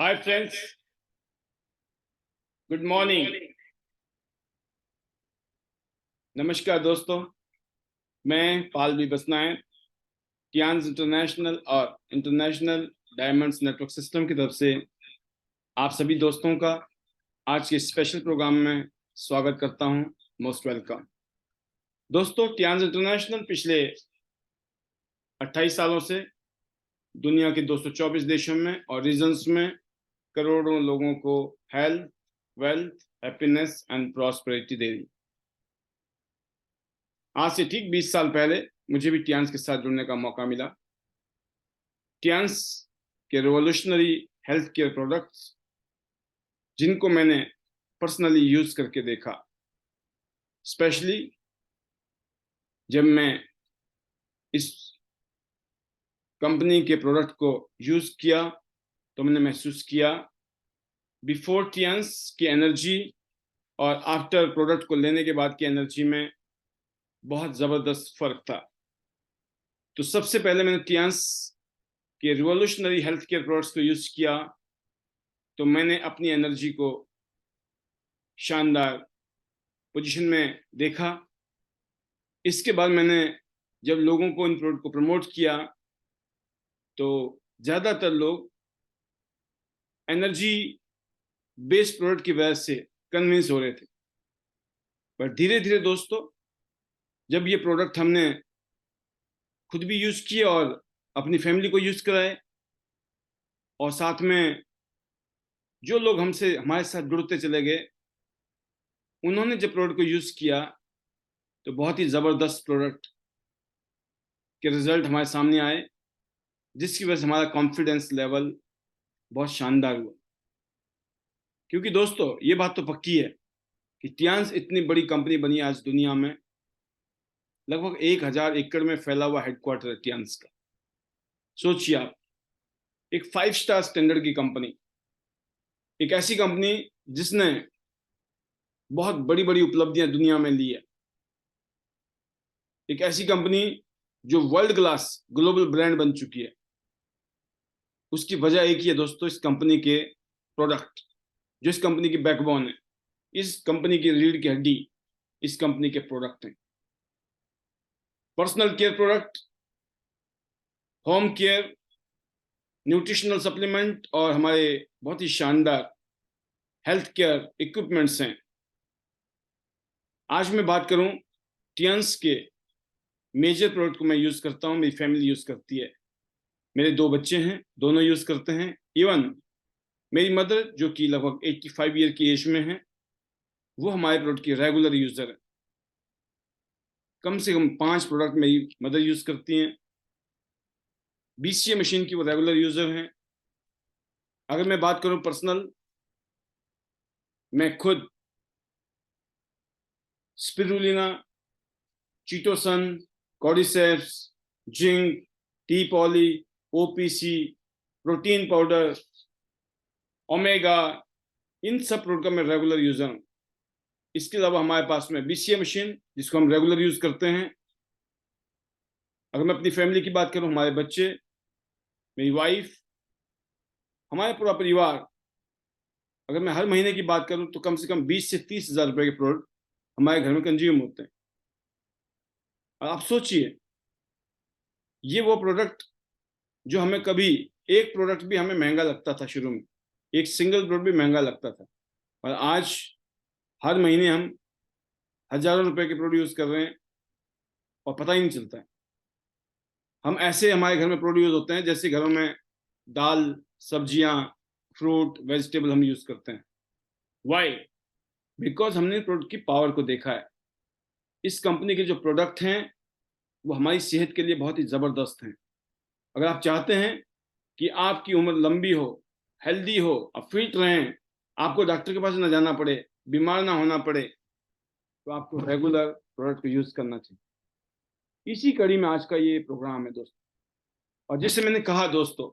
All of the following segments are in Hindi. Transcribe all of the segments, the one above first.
Hi friends, good morning. नमस्कार दोस्तों, मैं पाल बी बसनायक टियांस इंटरनेशनल और इंटरनेशनल डायमंड्स नेटवर्क सिस्टम की तरफ से आप सभी दोस्तों का आज के स्पेशल प्रोग्राम में स्वागत करता हूं। मोस्ट वेलकम दोस्तों। टियांस इंटरनेशनल पिछले 28 सालों से दुनिया के 224 देशों में और रीजन्स में करोड़ों लोगों को health, wealth, happiness and prosperity दे रही। आज से ठीक 20 साल पहले मुझे भी टियांस के साथ जुड़ने का मौका मिला। टियांस के रिवोल्यूशनरी हेल्थ केयर प्रोडक्ट्स जिनको मैंने पर्सनली यूज करके देखा, स्पेशली जब मैं इस कंपनी के प्रोडक्ट को यूज किया तो मैंने महसूस किया बिफोर टियांस की एनर्जी और आफ्टर प्रोडक्ट को लेने के बाद की एनर्जी में बहुत जबरदस्त फर्क था। तो सबसे पहले मैंने टियांस के रिवोल्यूशनरी हेल्थ केयर प्रोडक्ट्स को यूज किया तो मैंने अपनी एनर्जी को शानदार पोजीशन में देखा। इसके बाद मैंने जब लोगों को इन प्रोडक्ट को प्रमोट किया तो ज़्यादातर लोग एनर्जी बेस्ड प्रोडक्ट की वजह से कन्विंस हो रहे थे। पर धीरे धीरे दोस्तों, जब ये प्रोडक्ट हमने खुद भी यूज़ किए और अपनी फैमिली को यूज़ कराए और साथ में जो लोग हमारे साथ जुड़ते चले गए, उन्होंने जब प्रोडक्ट को यूज़ किया तो बहुत ही ज़बरदस्त प्रोडक्ट के रिजल्ट हमारे सामने आए, जिसकी वजह से हमारा कॉन्फिडेंस लेवल बहुत शानदार हुआ। क्योंकि दोस्तों, ये बात तो पक्की है कि टियांस इतनी बड़ी कंपनी बनी आज दुनिया में। लगभग 1000 एकड़ में फैला हुआ हेडक्वार्टर है टियांस का। सोचिए आप, एक 5 स्टार स्टैंडर्ड की कंपनी, एक ऐसी कंपनी जिसने बहुत बड़ी बड़ी उपलब्धियां दुनिया में ली है, एक ऐसी कंपनी जो वर्ल्ड क्लास ग्लोबल ब्रांड बन चुकी है। उसकी वजह एक ही है दोस्तों, इस कंपनी के प्रोडक्ट, जो इस कंपनी की बैकबोन है, इस कंपनी की रीढ़ की हड्डी इस कंपनी के प्रोडक्ट हैं। Personal care product, home care, nutritional supplement और हमारे बहुत ही शानदार हेल्थ केयर इक्विपमेंट्स हैं। आज मैं बात करूं टियांस के मेजर प्रोडक्ट को मैं यूज करता हूं, मेरी फैमिली यूज करती है, मेरे 2 बच्चे हैं, दोनों यूज करते हैं। इवन मेरी मदर जो कि लगभग 85 ईयर की एज में है, वो हमारे प्रोडक्ट की रेगुलर यूजर है। कम से कम 5 प्रोडक्ट मेरी मदर यूज करती हैं। BCA मशीन की वो रेगुलर यूजर हैं। अगर मैं बात करूं पर्सनल, मैं खुद spirulina, chitosan, cordyceps, zinc, tea poly, OPC, protein powder, omega, इन सब प्रोडक्ट का मैं रेगुलर यूजर हूं। इसके अलावा हमारे पास में BCA मशीन जिसको हम रेगुलर यूज करते हैं। अगर मैं अपनी फैमिली की बात करूं, हमारे बच्चे, मेरी वाइफ, हमारे पूरा परिवार, अगर मैं हर महीने की बात करूं तो कम से कम 20 से 30 हजार रुपए के प्रोडक्ट हमारे घर में कंज्यूम होते हैं। और आप सोचिए, ये वो प्रोडक्ट जो हमें कभी, एक प्रोडक्ट भी हमें महंगा लगता था शुरू में, एक सिंगल प्रोडक्ट भी महंगा लगता था, और आज हर महीने हम हजारों रुपए के प्रोडक्ट यूज कर रहे हैं और पता ही नहीं चलता है। हम ऐसे हमारे घर में प्रोडक्ट यूज होते हैं जैसे घरों में दाल, सब्जियां, फ्रूट, वेजिटेबल हम यूज करते हैं। वाई? बिकॉज हमने प्रोडक्ट की पावर को देखा है। इस कंपनी के जो प्रोडक्ट हैं वो हमारी सेहत के लिए बहुत ही जबरदस्त हैं। अगर आप चाहते हैं कि आपकी उम्र लंबी हो, हेल्दी हो, आप फिट रहें, आपको डॉक्टर के पास ना जाना पड़े, बीमार ना होना पड़े, तो आपको रेगुलर प्रोडक्ट को यूज करना चाहिए। इसी कड़ी में आज का ये प्रोग्राम है दोस्तों। और जैसे मैंने कहा दोस्तों,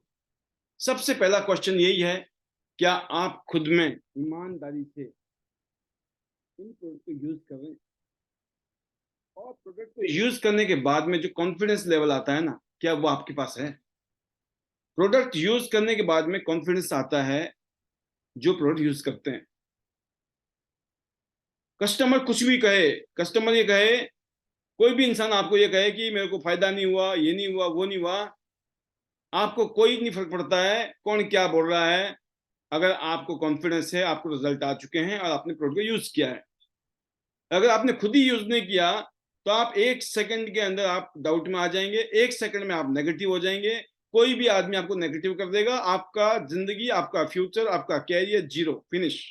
सबसे पहला क्वेश्चन यही है, क्या आप खुद में ईमानदारी से इन प्रोडक्ट को यूज कर रहे हैं? और प्रोडक्ट को यूज करने के बाद में जो कॉन्फिडेंस लेवल आता है ना, क्या वो आपके पास है? प्रोडक्ट यूज करने के बाद में कॉन्फिडेंस आता है जो प्रोडक्ट यूज करते हैं। कस्टमर कुछ भी कहे, कस्टमर ये कहे, कोई भी इंसान आपको ये कहे कि मेरे को फायदा नहीं हुआ, ये नहीं हुआ, वो नहीं हुआ, आपको कोई नहीं फर्क पड़ता है कौन क्या बोल रहा है। अगर आपको कॉन्फिडेंस है, आपको रिजल्ट आ चुके हैं और आपने प्रोडक्ट को यूज किया है। अगर आपने खुद ही यूज नहीं किया तो आप 1 सेकंड के अंदर आप डाउट में आ जाएंगे, 1 सेकंड में आप नेगेटिव हो जाएंगे। कोई भी आदमी आपको नेगेटिव कर देगा, आपका जिंदगी, आपका फ्यूचर, आपका कैरियर जीरो, फिनिश।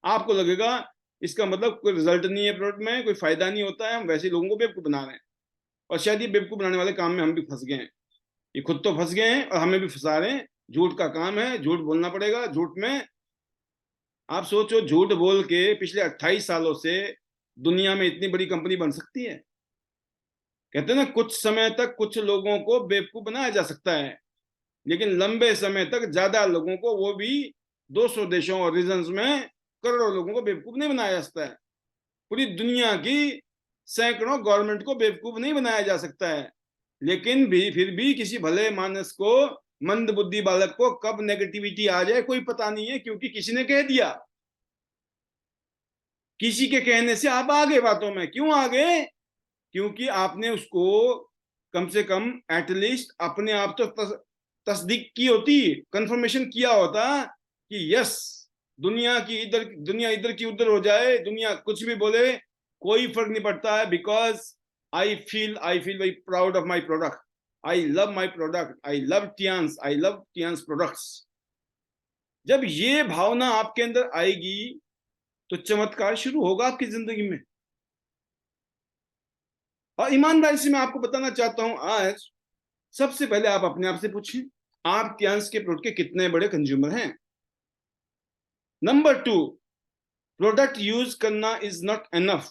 आपको लगेगा इसका मतलब कोई रिजल्ट नहीं है प्रोडक्ट में, कोई फायदा नहीं होता है, हम वैसे लोगों को बेवकूफ बना रहे हैं। और शायद ये बेवकूफ बनाने वाले काम में हम भी फंस गए हैं। ये खुद तो फंस गए हैं और हमें भी फंसा रहे हैं। झूठ का काम है, झूठ बोलना पड़ेगा। झूठ में आप सोचो, झूठ बोल के पिछले 28 सालों से दुनिया में इतनी बड़ी कंपनी बन सकती है। कहते हैं ना, कुछ समय तक कुछ लोगों को बेवकूफ बनाया जा सकता है, लेकिन लंबे समय तक ज्यादा लोगों को, वो भी 200 देशों और रीजन्स में करोड़ों लोगों को बेवकूफ नहीं बनाया जा सकता है। पूरी दुनिया की सैकड़ों गवर्नमेंट को बेवकूफ नहीं बनाया जा सकता है। लेकिन भी फिर भी किसी भले मानस को, मंद बुद्धि बालक को कब नेगेटिविटी आ जाए कोई पता नहीं है, क्योंकि किसी ने कह दिया। किसी के कहने से आप आ गए बातों में। क्यों आ गए? क्योंकि आपने उसको कम से कम एटलीस्ट अपने आप तो तस्दीक की होती, कंफर्मेशन किया होता कि यस, दुनिया इधर की उधर हो जाए, दुनिया कुछ भी बोले, कोई फर्क नहीं पड़ता है, because I feel very proud of my product, I love my product, I love Tiens products. जब ये भावना आपके अंदर आएगी तो चमत्कार शुरू होगा आपकी जिंदगी में। और ईमानदारी से मैं आपको बताना चाहता हूं, आज सबसे पहले आप अपने आप से पूछें, आप टियांस के प्रोडक्ट के कितने बड़े कंज्यूमर हैं। नंबर 2, प्रोडक्ट यूज करना is not enough.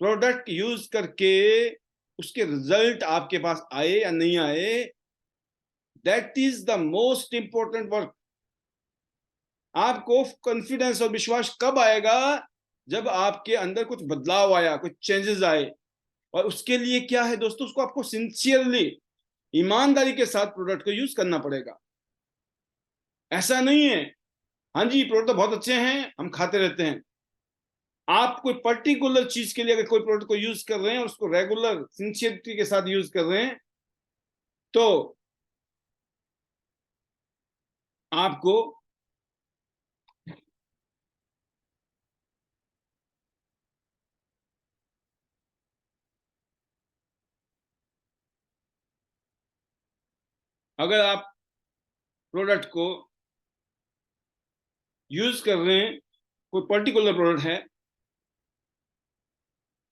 Product use करके उसके रिजल्ट आपके पास आए या नहीं आए, that is the most important work. आपको कॉन्फिडेंस और विश्वास कब आएगा? जब आपके अंदर कुछ बदलाव आया, कुछ चेंजेस आए। और उसके लिए क्या है दोस्तों, उसको आपको सिंसियरली, ईमानदारी के साथ प्रोडक्ट को यूज करना पड़ेगा। ऐसा नहीं है हाँ जी प्रोडक्ट तो बहुत अच्छे हैं, हम खाते रहते हैं। आप कोई पर्टिकुलर चीज के लिए अगर कोई प्रोडक्ट को यूज कर रहे हैं और उसको रेगुलर सिंसियरिटी के साथ यूज कर रहे हैं, तो आपको अगर आप प्रोडक्ट को यूज कर रहे हैं, कोई पर्टिकुलर प्रोडक्ट है,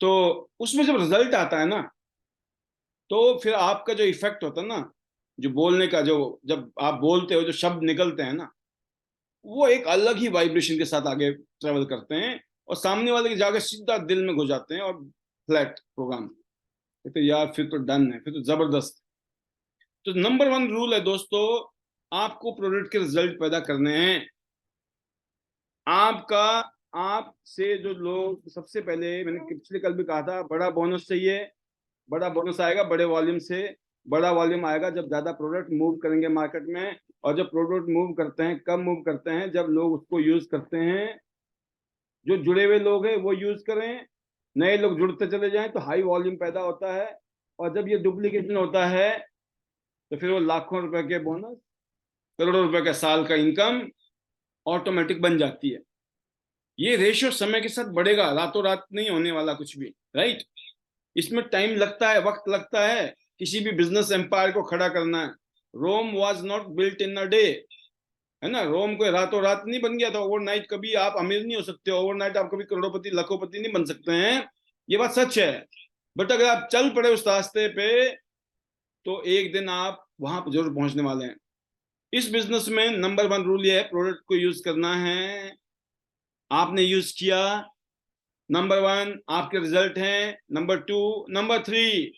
तो उसमें जब रिजल्ट आता है ना, तो फिर आपका जो इफेक्ट होता है ना, जो बोलने का, जो जब आप बोलते हो, जो शब्द निकलते हैं ना, वो एक अलग ही वाइब्रेशन के साथ आगे ट्रेवल करते हैं और सामने वाले के जाके सीधा दिल में घुस जाते हैं और फ्लैट प्रोग्राम। तो यार फिर तो डन है, फिर तो जबरदस्त। तो नंबर 1 रूल है दोस्तों, आपको प्रोडक्ट के रिजल्ट पैदा करने हैं। आपका, आपसे जो लोग, सबसे पहले मैंने पिछले कल भी कहा था, बड़ा बोनस चाहिए। बड़ा बोनस आएगा बड़े वॉल्यूम से। बड़ा वॉल्यूम आएगा जब ज्यादा प्रोडक्ट मूव करेंगे मार्केट में। और जब प्रोडक्ट मूव करते हैं, कब मूव करते हैं? जब लोग उसको यूज करते हैं। जो जुड़े हुए लोग हैं वो यूज करें, नए लोग जुड़ते चले जाएं, तो हाई वॉल्यूम पैदा होता है। और जब ये डुप्लीकेशन होता है तो फिर वो लाखों रुपए के बोनस, करोड़ों रुपए का साल का इनकम ऑटोमेटिक बन जाती है। ये रेशियो समय के साथ बढ़ेगा, रातों रात नहीं होने वाला कुछ भी, राइट। इसमें टाइम लगता है, वक्त लगता है, किसी भी बिजनेस एम्पायर को खड़ा करना है। Rome was not built in a day, है ना। रोम कोई रातों रात नहीं बन गया था, ओवरनाइट। कभी आप अमीर नहीं हो सकते, ओवरनाइट आप कभी करोड़पति लखोपति नहीं बन सकते हैं, ये बात सच है। बट अगर आप चल पड़े उस रास्ते पे, तो एक दिन आप वहां पर जरूर पहुंचने वाले हैं। इस बिजनेस में नंबर 1 रूल ये है, प्रोडक्ट को यूज करना है। आपने यूज किया, नंबर 1 आपके रिजल्ट हैं। नंबर 2, नंबर 3,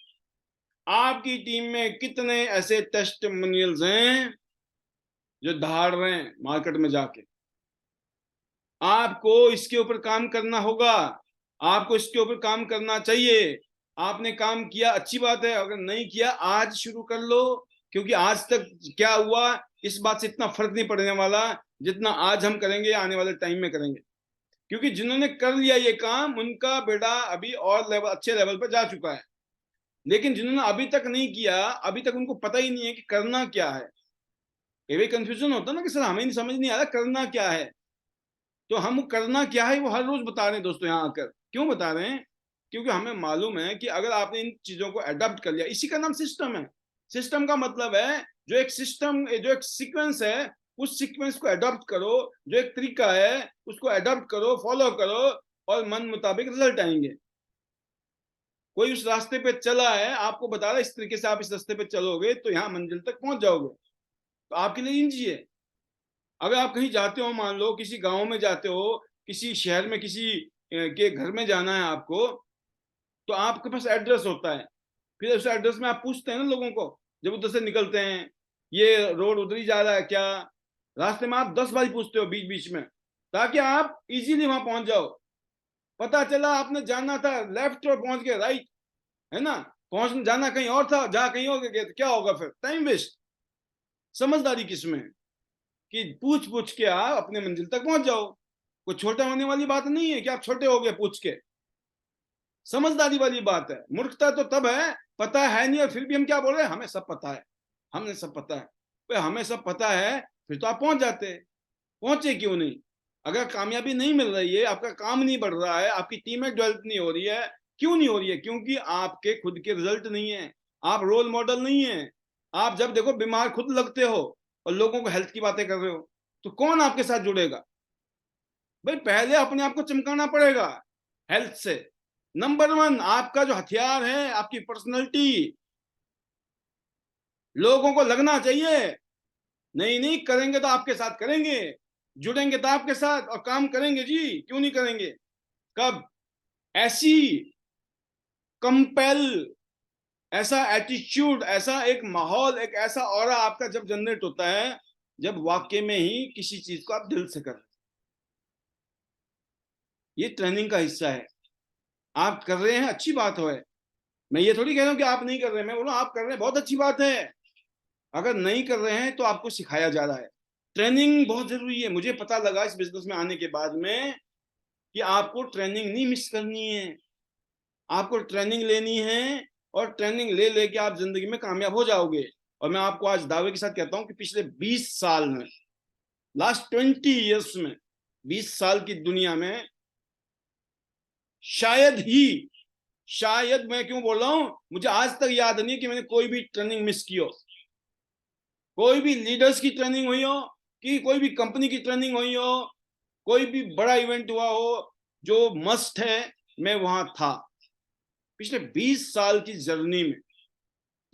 आपकी टीम में कितने ऐसे टेस्टिमोनियल्स हैं जो धाड़ रहे हैं मार्केट में जाके। आपको इसके ऊपर काम करना होगा, आपको इसके ऊपर काम करना चाहिए। आपने काम किया, अच्छी बात है। अगर नहीं किया, आज शुरू कर लो। क्योंकि आज तक क्या हुआ, इस बात से इतना फर्क नहीं पड़ने वाला जितना आज हम करेंगे, आने वाले टाइम में करेंगे। क्योंकि जिन्होंने कर लिया ये काम, उनका बेटा अभी और लेवल, अच्छे लेवल पर जा चुका है। लेकिन जिन्होंने अभी तक नहीं किया, अभी तक उनको पता ही नहीं है कि करना क्या है। ये भी कंफ्यूजन होता है ना कि सर हमें नहीं समझ नहीं आ रहा करना क्या है। तो हम करना क्या है वो हर रोज बता रहे हैं दोस्तों यहाँ आकर। क्यों बता रहे हैं? क्योंकि हमें मालूम है कि अगर आपने इन चीजों को अडॉप्ट कर लिया, इसी का नाम सिस्टम है। सिस्टम का मतलब है जो एक सिस्टम, जो एक सीक्वेंस है, उस सीक्वेंस को अडॉप्ट करो, जो एक तरीका है उसको अडॉप्ट करो, फॉलो करो, और मन मुताबिक रिजल्ट आएंगे। कोई उस रास्ते पे चला है, आपको बता रहा है इस तरीके से आप इस रास्ते पे चलोगे तो यहाँ मंजिल तक पहुंच जाओगे। तो आपके लिए इंजी है। अगर आप कहीं जाते हो, मान लो किसी गांव में जाते हो, किसी शहर में किसी के घर में जाना है आपको, तो आपके पास एड्रेस होता है। फिर उस एड्रेस में आप पूछते हैं ना लोगों को, जब उधर से निकलते हैं, ये रोड उधर ही जा रहा है क्या? रास्ते में आप 10 बार पूछते हो बीच बीच में, ताकि आप इजीली वहां पहुंच जाओ। पता चला आपने जाना था लेफ्ट और पहुंच गए राइट, है ना? पहुंच जाना कहीं और था, जहां कहीं और गए तो क्या होगा? फिर टाइम वेस्ट। समझदारी किसमें? कि पूछ पूछ के आप अपने मंजिल तक पहुंच जाओ। कोई छोटा होने वाली बात नहीं है कि आप छोटे हो गए पूछ के। समझदारी वाली बात है। मूर्खता तो तब है पता है नहीं और फिर भी हम क्या बोल रहे हैं, हमें सब पता है, हमें सब पता है। तो हमें सब पता है, फिर तो आप पहुंच जाते। पहुंचे क्यों नहीं? अगर कामयाबी नहीं मिल रही है, आपका काम नहीं बढ़ रहा है, आपकी टीमें डेवलप नहीं हो रही है, क्यों नहीं हो रही है? क्योंकि आपके खुद के रिजल्ट नहीं है, आप रोल मॉडल नहीं है। आप जब देखो बीमार खुद लगते हो और लोगों को हेल्थ की बातें कर रहे हो, तो कौन आपके साथ जुड़ेगा? भाई पहले अपने आप को चमकाना पड़ेगा हेल्थ से। नंबर वन, आपका जो हथियार है आपकी पर्सनैलिटी, लोगों को लगना चाहिए। नहीं नहीं करेंगे तो आपके साथ करेंगे, जुड़ेंगे तो आपके साथ और काम करेंगे जी, क्यों नहीं करेंगे? कब? ऐसी कंपेल, ऐसा एटीट्यूड, ऐसा एक माहौल, एक ऐसा ऑरा आपका जब जनरेट होता है, जब वाकई में ही किसी चीज को आप दिल से कर। ये ट्रेनिंग का हिस्सा है। आप कर रहे हैं, अच्छी बात है। मैं ये थोड़ी कह रहा हूं कि आप नहीं कर रहे हैं, मैं बोल रहा हूं आप कर रहे हैं, बहुत अच्छी बात है। अगर नहीं कर रहे हैं तो आपको सिखाया जा रहा है। ट्रेनिंग बहुत जरूरी है। मुझे पता लगा इस बिजनेस में आने के बाद में कि आपको ट्रेनिंग नहीं मिस करनी है, आपको ट्रेनिंग लेनी है, और ट्रेनिंग ले लेके आप जिंदगी में कामयाब हो जाओगे। और मैं आपको आज दावे के साथ कहता हूं कि पिछले 20 साल में, लास्ट 20 ईयर्स में, 20 साल की दुनिया में शायद ही, शायद, मैं क्यों बोल रहा हूं, मुझे आज तक याद नहीं कि मैंने कोई भी ट्रेनिंग मिस की हो। कोई भी लीडर्स की ट्रेनिंग हुई हो, कि कोई भी कंपनी की ट्रेनिंग हुई हो, कोई भी बड़ा इवेंट हुआ हो जो मस्ट है, मैं वहां था। पिछले 20 साल की जर्नी में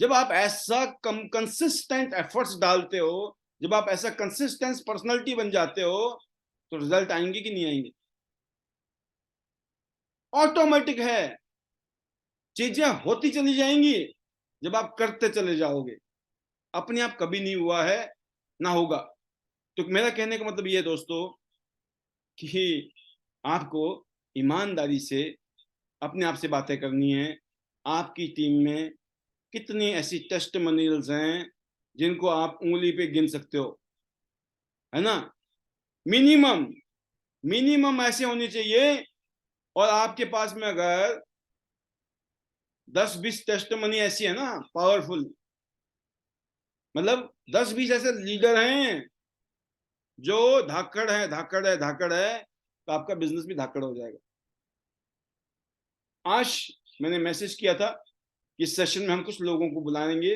जब आप ऐसा कंसिस्टेंट एफर्ट्स डालते हो, जब आप ऐसा कंसिस्टेंट पर्सनालिटी बन जाते हो, तो रिजल्ट आएंगे कि नहीं आएंगे? ऑटोमेटिक है। चीजें होती चली जाएंगी जब आप करते चले जाओगे। अपने आप कभी नहीं हुआ है, ना होगा। तो मेरा कहने का मतलब ये है दोस्तों कि आपको ईमानदारी से अपने आप से बातें करनी है। आपकी टीम में कितनी ऐसी टेस्टिमोनियल्स हैं जिनको आप उंगली पे गिन सकते हो, है ना? मिनिमम, मिनिमम ऐसे होने चाहिए। और आपके पास में अगर 10-20 टेस्टिमोनी ऐसी है ना पावरफुल, मतलब 10-20 ऐसे लीडर हैं जो धाकड़ है, धाकड़ है, धाकड़ है, तो आपका बिजनेस भी धाकड़ हो जाएगा। आज मैंने मैसेज किया था कि इस सेशन में हम कुछ लोगों को बुलाएंगे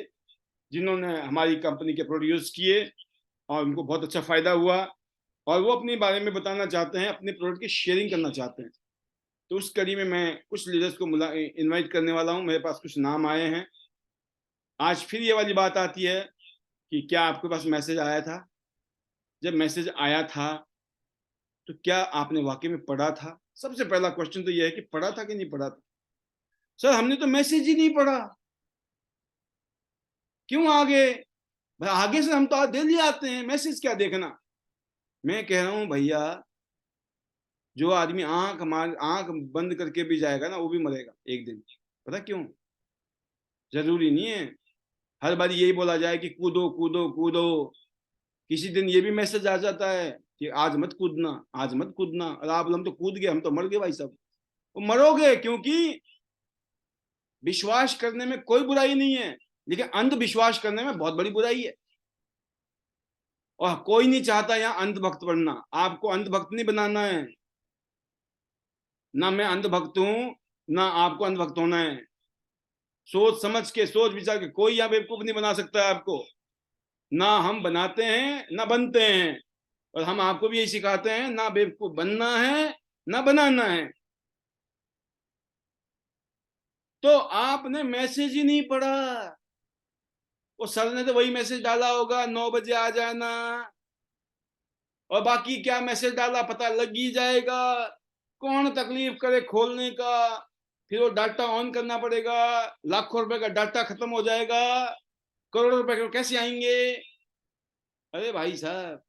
जिन्होंने हमारी कंपनी के प्रोड्यूस किए और उनको बहुत अच्छा फायदा हुआ, और वो अपने बारे में बताना चाहते हैं, अपने प्रोडक्ट की शेयरिंग करना चाहते हैं। तो उस कड़ी में मैं कुछ लीडर्स को इनवाइट करने वाला हूं। मेरे पास कुछ नाम आए हैं। आज फिर ये वाली बात आती है कि क्या आपके पास मैसेज आया था? जब मैसेज आया था तो क्या आपने वाकई में पढ़ा था? सबसे पहला क्वेश्चन तो ये है कि पढ़ा था कि नहीं पढ़ा था। सर हमने तो मैसेज ही नहीं पढ़ा। क्यों आगे? भाई आगे से हम तो डेली आते हैं, मैसेज क्या देखना। मैं कह रहा हूं भैया, जो आदमी आंख बंद करके भी जाएगा ना, वो भी मरेगा एक दिन। पता क्यों? जरूरी नहीं है हर बार यही बोला जाए कि कूदो कूदो कूदो। किसी दिन ये भी मैसेज आ जाता है कि आज मत कूदना, आज मत कूदना, और आप बोले हम तो कूद गए, हम तो मर गए भाई साहब। वो मरोगे, क्योंकि विश्वास करने में कोई बुराई नहीं है, लेकिन अंधविश्वास करने में बहुत बड़ी बुराई है। और कोई नहीं चाहता यहाँ अंधभक्त बनना, आपको अंधभक्त नहीं बनाना है। ना मैं अंधभक्त हूं, ना आपको अंधभक्त होना है। सोच समझ के, सोच विचार के, कोई यहाँ बेवकूफ नहीं बना सकता है आपको। ना हम बनाते हैं ना बनते हैं, और हम आपको भी यही सिखाते हैं, ना बेवकूफ बनना है ना बनाना है। तो आपने मैसेज ही नहीं पढ़ा। वो सर ने तो वही मैसेज डाला होगा, 9 बजे आ जाना, और बाकी क्या मैसेज डाला पता लग ही जाएगा। कौन तकलीफ करे खोलने का, फिर वो डाटा ऑन करना पड़ेगा, लाखों रुपए का डाटा खत्म हो जाएगा, करोड़ों रुपए कैसे आएंगे। अरे भाई साहब,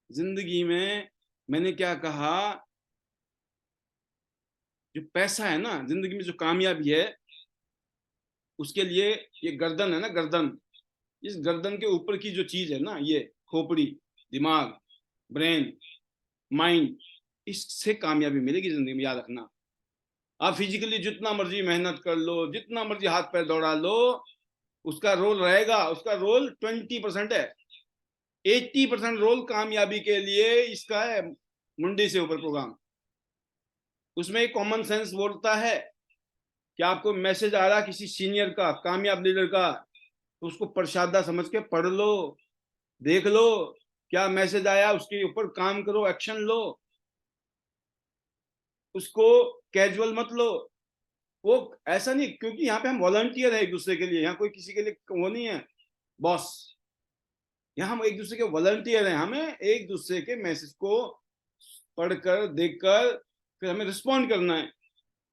जिंदगी में मैंने क्या कहा, जो पैसा है ना, जिंदगी में जो कामयाबी है, उसके लिए ये गर्दन है ना, गर्दन, इस गर्दन के ऊपर की जो चीज है ना, ये खोपड़ी, दिमाग, ब्रेन, माइंड, इससे कामयाबी मिलेगी जिंदगी में, याद रखना। आप फिजिकली जितना मर्जी मेहनत कर लो, जितना मर्जी हाथ पैर दौड़ा लो, उसका रोल रहेगा, उसका रोल 20% है। 80% रोल कामयाबी के लिए इसका है, मुंडी से ऊपर प्रोग्राम। उसमें एक कॉमन सेंस बोलता है कि आपको मैसेज आ रहा किसी सीनियर का, कामयाब लीडर का, तो उसको प्रसादा समझ के पढ़ लो, देख लो क्या मैसेज आया, उसके ऊपर काम करो, एक्शन लो, उसको कैजुअल मत लो। वो ऐसा नहीं, क्योंकि यहाँ पे हम वॉलंटियर है एक दूसरे के लिए, यहाँ कोई किसी के लिए वो नहीं है बॉस। यहाँ हम एक दूसरे के वॉलंटियर हैं, हमें एक दूसरे के मैसेज को पढ़कर देखकर फिर हमें रिस्पॉन्ड करना है।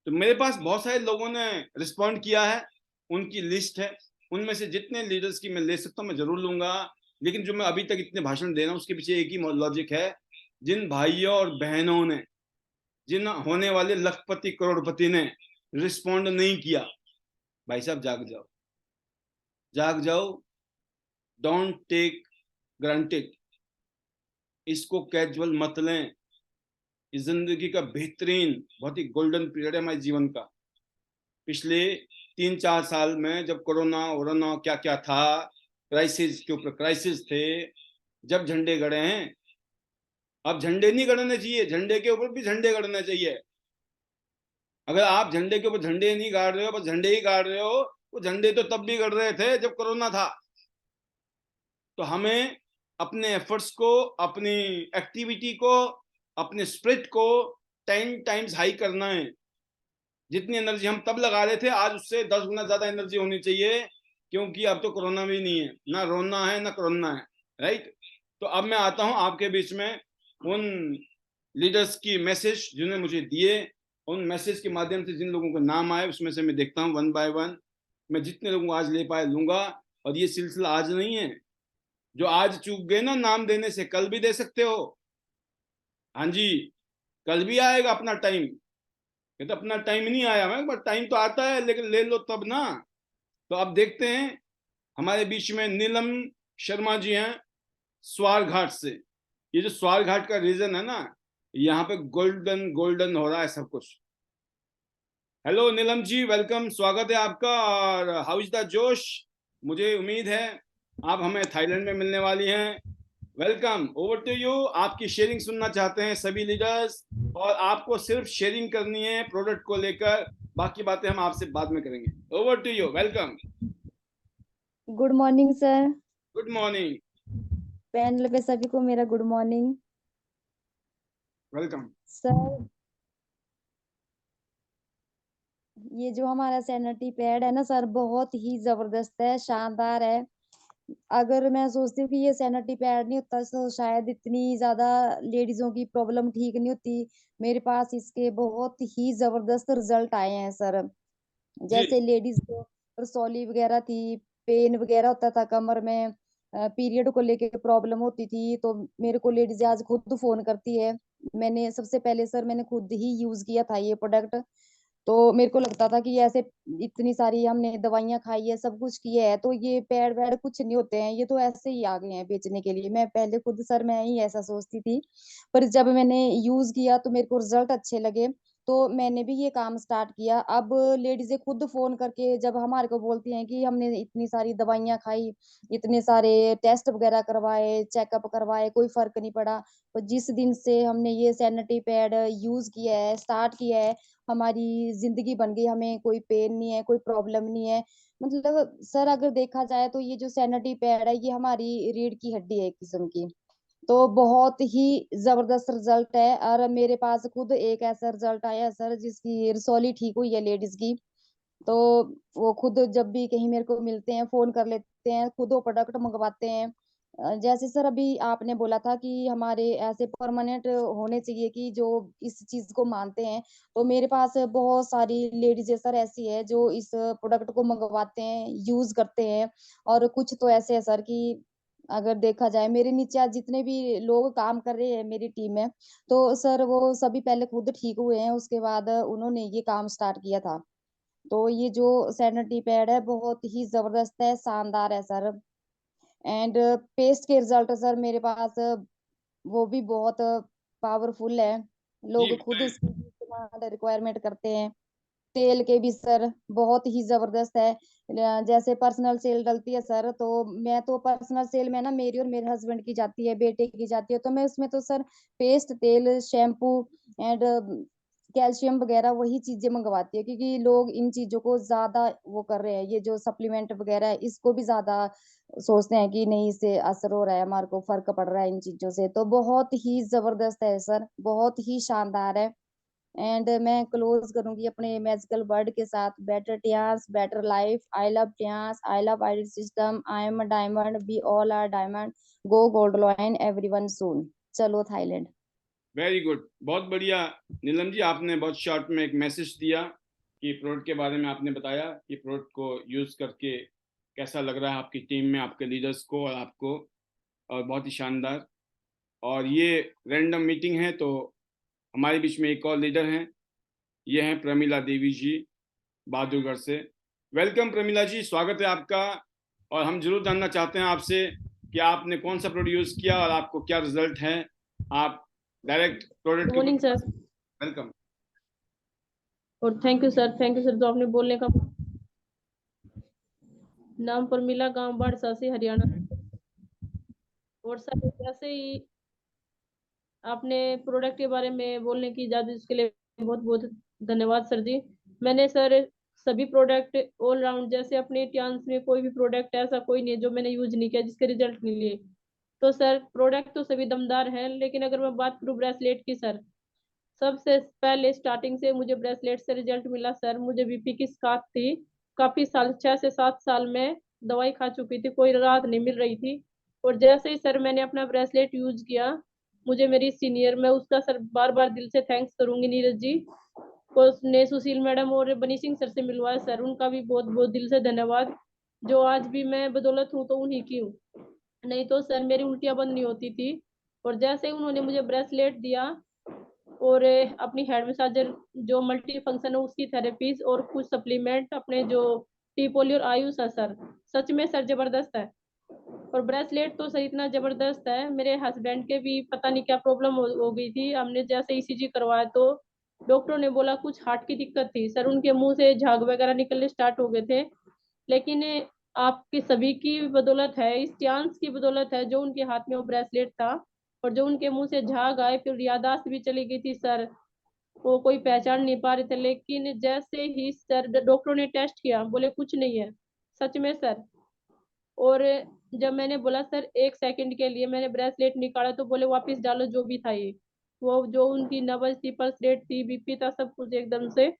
तो मेरे पास बहुत सारे लोगों ने रिस्पॉन्ड किया है, उनकी लिस्ट है, उनमें से जितने लीडर्स की मैं ले सकता हूँ मैं जरूर लूंगा। लेकिन जो मैं अभी तक इतने भाषण दे रहा हूँ उसके पीछे एक ही लॉजिक है, जिन भाइयों और बहनों ने, जिन होने वाले लखपति करोड़पति ने रिस्पॉन्ड नहीं किया, भाई साहब जाग जाओ, जाग जाओ। डोंट टेक ग्रांटेड, इसको कैजुअल मत लें। इस जिंदगी का बेहतरीन, बहुत ही गोल्डन पीरियड है हमारे जीवन का। पिछले 3-4 साल में जब कोरोना वोरोना क्या क्या था, क्राइसिस के ऊपर क्राइसिस थे, जब झंडे गड़े हैं। अब झंडे नहीं गड़ने चाहिए, झंडे के ऊपर भी झंडे गड़ने चाहिए। अगर आप झंडे के ऊपर झंडे नहीं गाड़ रहे हो, बस झंडे ही गाड़ रहे हो, वो झंडे तो तब भी गड़ रहे थे जब कोरोना था। तो हमें अपने एफर्ट्स को, अपनी एक्टिविटी को, अपने स्पिरिट को 10 टाइम्स हाई करना है। जितनी एनर्जी हम तब लगा रहे थे, आज उससे 10 गुना ज्यादा एनर्जी होनी चाहिए, क्योंकि अब तो कोरोना भी नहीं है, ना रोना है ना कोरोना है, राइट। तो अब मैं आता हूं आपके बीच में उन लीडर्स की मैसेज जिन्होंने मुझे दिए, उन मैसेज के माध्यम से जिन लोगों के नाम आए उसमें से मैं देखता हूँ वन बाय वन। मैं जितने लोगों को आज ले पाए लूंगा, और ये सिलसिला आज नहीं है। जो आज चूक गए ना नाम देने से, कल भी दे सकते हो। हाँ जी, कल भी आएगा अपना टाइम। ये तो अपना टाइम नहीं आया है, बट टाइम तो आता है, लेकिन ले लो तब ना। तो अब देखते हैं, हमारे बीच में नीलम शर्मा जी हैं स्वार घाट से। ये जो स्वार घाट का रीजन है ना, यहाँ पे गोल्डन गोल्डन हो रहा है सब कुछ। हेलो नीलम जी, वेलकम, स्वागत है आपका। और हाउ इज द जोश, मुझे उम्मीद है आप हमें थाईलैंड में मिलने वाली हैं। Welcome, over to you. आपकी शेयरिंग सुनना चाहते हैं सभी लीडर्स, और आपको सिर्फ शेयरिंग करनी है प्रोडक्ट को लेकर, बाकी बातें हम आपसे बाद में करेंगे। Over to you, welcome. Good morning sir. Good morning. Panel पे सभी को मेरा गुड मॉर्निंग। वेलकम। सर, ये जो हमारा सैनिटरी पैड है ना सर, बहुत ही जबरदस्त है, शानदार है। अगर मैं सोचती हूँ कि ये सैनिटरी पैड नहीं होता तो शायद इतनी ज्यादा लेडीजों की प्रॉब्लम ठीक नहीं होती। मेरे पास इसके बहुत ही जबरदस्त रिजल्ट आए हैं सर। जी जैसे लेडीज को रसौली वगैरह थी, पेन वगैरह होता था कमर में, पीरियड को लेके प्रॉब्लम होती थी, तो मेरे को लेडीज आज खुद फोन करती है। मैंने सबसे पहले सर मैंने खुद ही यूज किया था ये प्रोडक्ट। तो मेरे को लगता था कि ऐसे इतनी सारी हमने दवाइयां खाई है, सब कुछ किया है, तो ये पैड वैड कुछ नहीं होते हैं, ये तो ऐसे ही आ गए हैं बेचने के लिए। मैं पहले खुद सर मैं ही ऐसा सोचती थी, पर जब मैंने यूज किया तो मेरे को रिजल्ट अच्छे लगे, तो मैंने भी ये काम स्टार्ट किया। अब लेडीजें खुद फोन करके जब हमारे को बोलती हैं कि हमने इतनी सारी दवाइयां खाई, इतने सारे टेस्ट वगैरह करवाए, चेकअप करवाए, कोई फर्क नहीं पड़ा, तो जिस दिन से हमने ये सैनिटरी पैड यूज किया है, स्टार्ट किया है, हमारी जिंदगी बन गई, हमें कोई पेन नहीं है, कोई प्रॉब्लम नहीं है। मतलब सर अगर देखा जाए तो ये जो सैनिटरी पैड है, ये हमारी रीढ़ की हड्डी है एक किस्म की। तो बहुत ही जबरदस्त रिजल्ट है, और मेरे पास खुद एक ऐसा रिजल्ट आया है सर जिसकी रसौली ठीक हुई है लेडीज की। तो वो खुद जब भी कहीं मेरे को मिलते हैं, फोन कर लेते हैं, खुद वो प्रोडक्ट मंगवाते हैं। जैसे सर अभी आपने बोला था कि हमारे ऐसे परमानेंट होने चाहिए कि जो इस चीज को मानते हैं, तो मेरे पास बहुत सारी लेडीज सर ऐसी है जो इस प्रोडक्ट को मंगवाते हैं, यूज करते हैं। और कुछ तो ऐसे है सर कि अगर देखा जाए, मेरे नीचे आज जितने भी लोग काम कर रहे हैं मेरी टीम में, तो सर वो सभी पहले खुद ठीक हुए हैं, उसके बाद उन्होंने ये काम स्टार्ट किया था। तो ये जो सैनिटरी पैड है बहुत ही जबरदस्त है, शानदार है सर। एंड पेस्ट के रिजल्ट सर मेरे पास वो भी बहुत पावरफुल है, जी लोग खुद मैं उसकी इस्तेमाल रिक्वायरमेंट करते हैं। तेल के भी सर बहुत ही जबरदस्त है। जैसे पर्सनल सेल डलती है सर, तो मैं तो पर्सनल सेल में ना, मेरी और मेरे हस्बैंड की जाती है, बेटे की जाती है, तो मैं उसमें तो सर पेस्ट, तेल, शैम्पू एंड कैल्शियम वगैरह वही चीजें मंगवाती है, क्योंकि लोग इन चीजों को ज्यादा वो कर रहे हैं, ये जो सप्लीमेंट वगैरह है इसको भी ज्यादा सोचते हैं कि नहीं इससे असर हो रहा है, हमारे को फर्क पड़ रहा है इन चीजों से। तो बहुत ही जबरदस्त है सर, बहुत ही शानदार है। एंड मैं क्लोज करूंगी अपने मैजिकल वर्ड के साथ, better Tiens, better life, I love Tiens, I love ideal system, I am a diamond, we all are diamond, go gold line everyone soon. चलो थाईलैंड। वेरी गुड, बहुत बढ़िया। नीलम जी, आपने बहुत शॉर्ट में एक मैसेज दिया कि प्रोडक्ट के बारे में आपने बताया कि प्रोडक्ट को यूज़ करके कैसा लग रहा है आपकी टीम में, आपके लीडर्स को और आपको, और बहुत ही शानदार। और ये रैंडम मीटिंग है, तो हमारे बीच में एक और लीडर हैं, ये हैं प्रमिला देवी जी, बहादुरगढ़ से। वेलकम प्रमिला जी, स्वागत है आपका। और हम जरूर जानना चाहते हैं आपसे कि आपने कौन सा प्रोडक्ट यूज़ किया और आपको क्या रिजल्ट है। आप डायरेक्ट प्रोडक्ट गुड के ऊपर। Morning sir. वेलकम। और थैंक यू सर जो आपने बोलने का। नाम परमिला, गांव बाड़सा से, हरियाणा। और सर जैसे ही आपने प्रोडक्ट के बारे में बोलने की इजाजत, इसके लिए बहुत बहुत धन्यवाद सर जी। मैंने सर सभी प्रोडक्ट ऑल राउंड, जैसे अपने टियान्स में कोई भी प्रोडक्ट ऐसा कोई नहीं है जो मैंने यूज नहीं किया जिसके रिजल्ट नहीं लिए। तो सर प्रोडक्ट तो सभी दमदार हैं, लेकिन अगर मैं बात करूँ ब्रेसलेट की सर, सबसे पहले स्टार्टिंग से मुझे ब्रेसलेट से रिजल्ट मिला सर। मुझे बीपी की शिकायत थी काफी साल, 6 से 7 साल में दवाई खा चुकी थी, कोई राहत नहीं मिल रही थी। और जैसे ही सर मैंने अपना ब्रेसलेट यूज किया, मुझे मेरी सीनियर, मैं उसका सर बार बार दिल से थैंक्स करूंगी, नीरज जी को, उसने सुशील मैडम और बनी सिंह सर से मिलवाया सर, उनका भी बहुत बहुत दिल से धन्यवाद। जो आज भी मैं बदौलत हूँ तो उन्हीं की हूँ, नहीं तो सर मेरी उल्टियां बंद नहीं होती थी। और जैसे ही उन्होंने मुझे ब्रेसलेट दिया और अपनी हेड मसाजर जो मल्टी फंक्शन है उसकी थेरेपीज और कुछ सप्लीमेंट अपने जो टीपोली और आयुष है सर, सच में सर जबरदस्त है। और ब्रेसलेट तो सर इतना जबरदस्त है, मेरे हस्बैंड के भी पता नहीं क्या प्रॉब्लम हो गई थी, हमने जैसे ईसीजी करवाया तो डॉक्टरों ने बोला कुछ हार्ट की दिक्कत थी सर, उनके मुंह से झाग वगैरह निकलने स्टार्ट हो गए थे। लेकिन आपकी सभी की बदौलत है, इस चांस की बदौलत है जो उनके हाथ में वो ब्रेसलेट था, और जो उनके मुंह से झाग आए, फिर यादाश्त भी चली गई थी सर, वो कोई पहचान नहीं पा रहे थे। लेकिन जैसे ही सर डॉक्टरों ने टेस्ट किया, बोले कुछ नहीं है, सच में सर। और जब मैंने बोला सर 1 सेकंड के लिए, मैंने ब्रेसलेट निकाला तो बोले वापस डालो जो भी था ये, वो जो उनकी नब्ज थी, पल्स रेट थी, बीपी था, सब कुछ एकदम से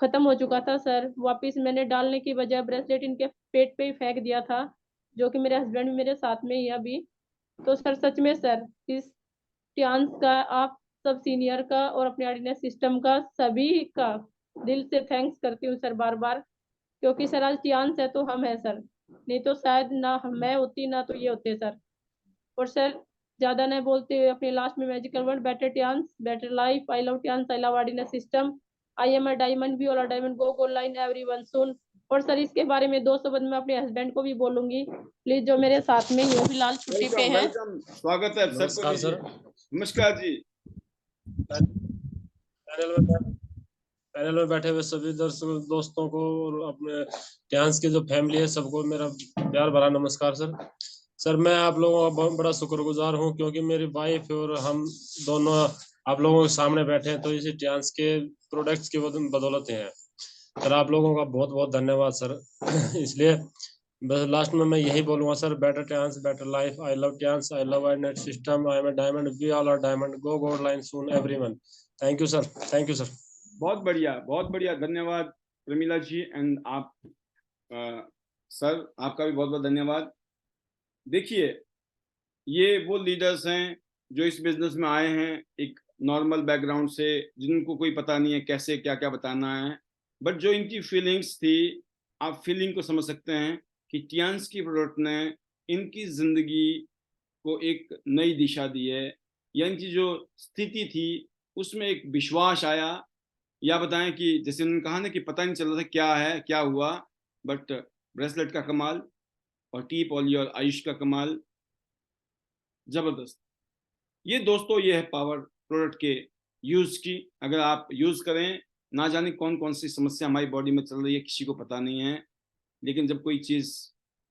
खत्म हो चुका था सर। वापस मैंने डालने की बजाय ब्रेसलेट इनके पेट पे ही फेंक दिया था, जो कि मेरे हस्बैंड मेरे साथ में ही है अभी। तो सर सच में सर इस चांस का, आप सब सीनियर का और अपने ऑर्डिनेंस सिस्टम का सभी का दिल से थैंक्स करती हूँ सर बार बार, क्योंकि सर आज चांस है तो हम है सर, नहीं तो शायद ना मैं होती ना तो ये होते सर। और सर ज्यादा नहीं बोलते हुए अपने लास्ट में magical word, better Tiens, better life, I love Tiens, I love ordinance system, I am a diamond, be all a diamond, go go line everyone soon. और सर इसके बारे में 2 शब्द मैं अपने हस्बैंड को भी बोलूंगी, प्लीज, जो मेरे साथ में ही है, फिलहाल छुट्टी पे वेलकम हैं। वेलकम, स्वागत है सर को नमस्कार दीजिए। सर। नमस्कार जी। पैनल में पैनल में बैठे हुए सभी दर्शक दोस्तों को और अपने ध्यान के जो फैमिली है सबको मेरा प्यार भरा नमस्कार सर। सर मैं आप लोगों का बहुत बड़ा शुक्रगुजार हूं, क्योंकि मेरी वाइफ और हम दोनों आप लोगों के सामने बैठे हैं तो इसी ध्यान के प्रोडक्ट्स की बदौलत हैं। सर आप लोगों का बहुत बहुत धन्यवाद सर। इसलिए बस लास्ट में मैं यही बोलूंगा sir, better chance better life, I love chance, I love net system, I am a diamond, we all are diamond, go go line soon everyone. Thank you sir, thank you sir. बहुत बढ़िया, धन्यवाद प्रमीला जी। एंड आप सर, आपका भी बहुत बहुत धन्यवाद। देखिए, ये वो लीडर्स हैं जो इस बिजनेस में आए हैं एक नॉर्मल बैकग्राउंड से, जिनको कोई पता नहीं है कैसे क्या क्या बताना है, बट जो इनकी फीलिंग्स थी, आप फीलिंग को समझ सकते हैं कि टियांस की प्रोडक्ट ने इनकी जिंदगी को एक नई दिशा दी है, या इनकी जो स्थिति थी उसमें एक विश्वास आया। या बताएं कि जैसे उन्होंने कहा ना कि पता नहीं चल रहा था क्या है क्या हुआ, बट ब्रेसलेट का कमाल और टी पॉली और आयुष का कमाल, जबरदस्त। ये दोस्तों, ये है पावर प्रोडक्ट के यूज की। अगर आप यूज करें, ना जाने कौन कौन सी समस्या हमारी बॉडी में चल रही है किसी को पता नहीं है, लेकिन जब कोई चीज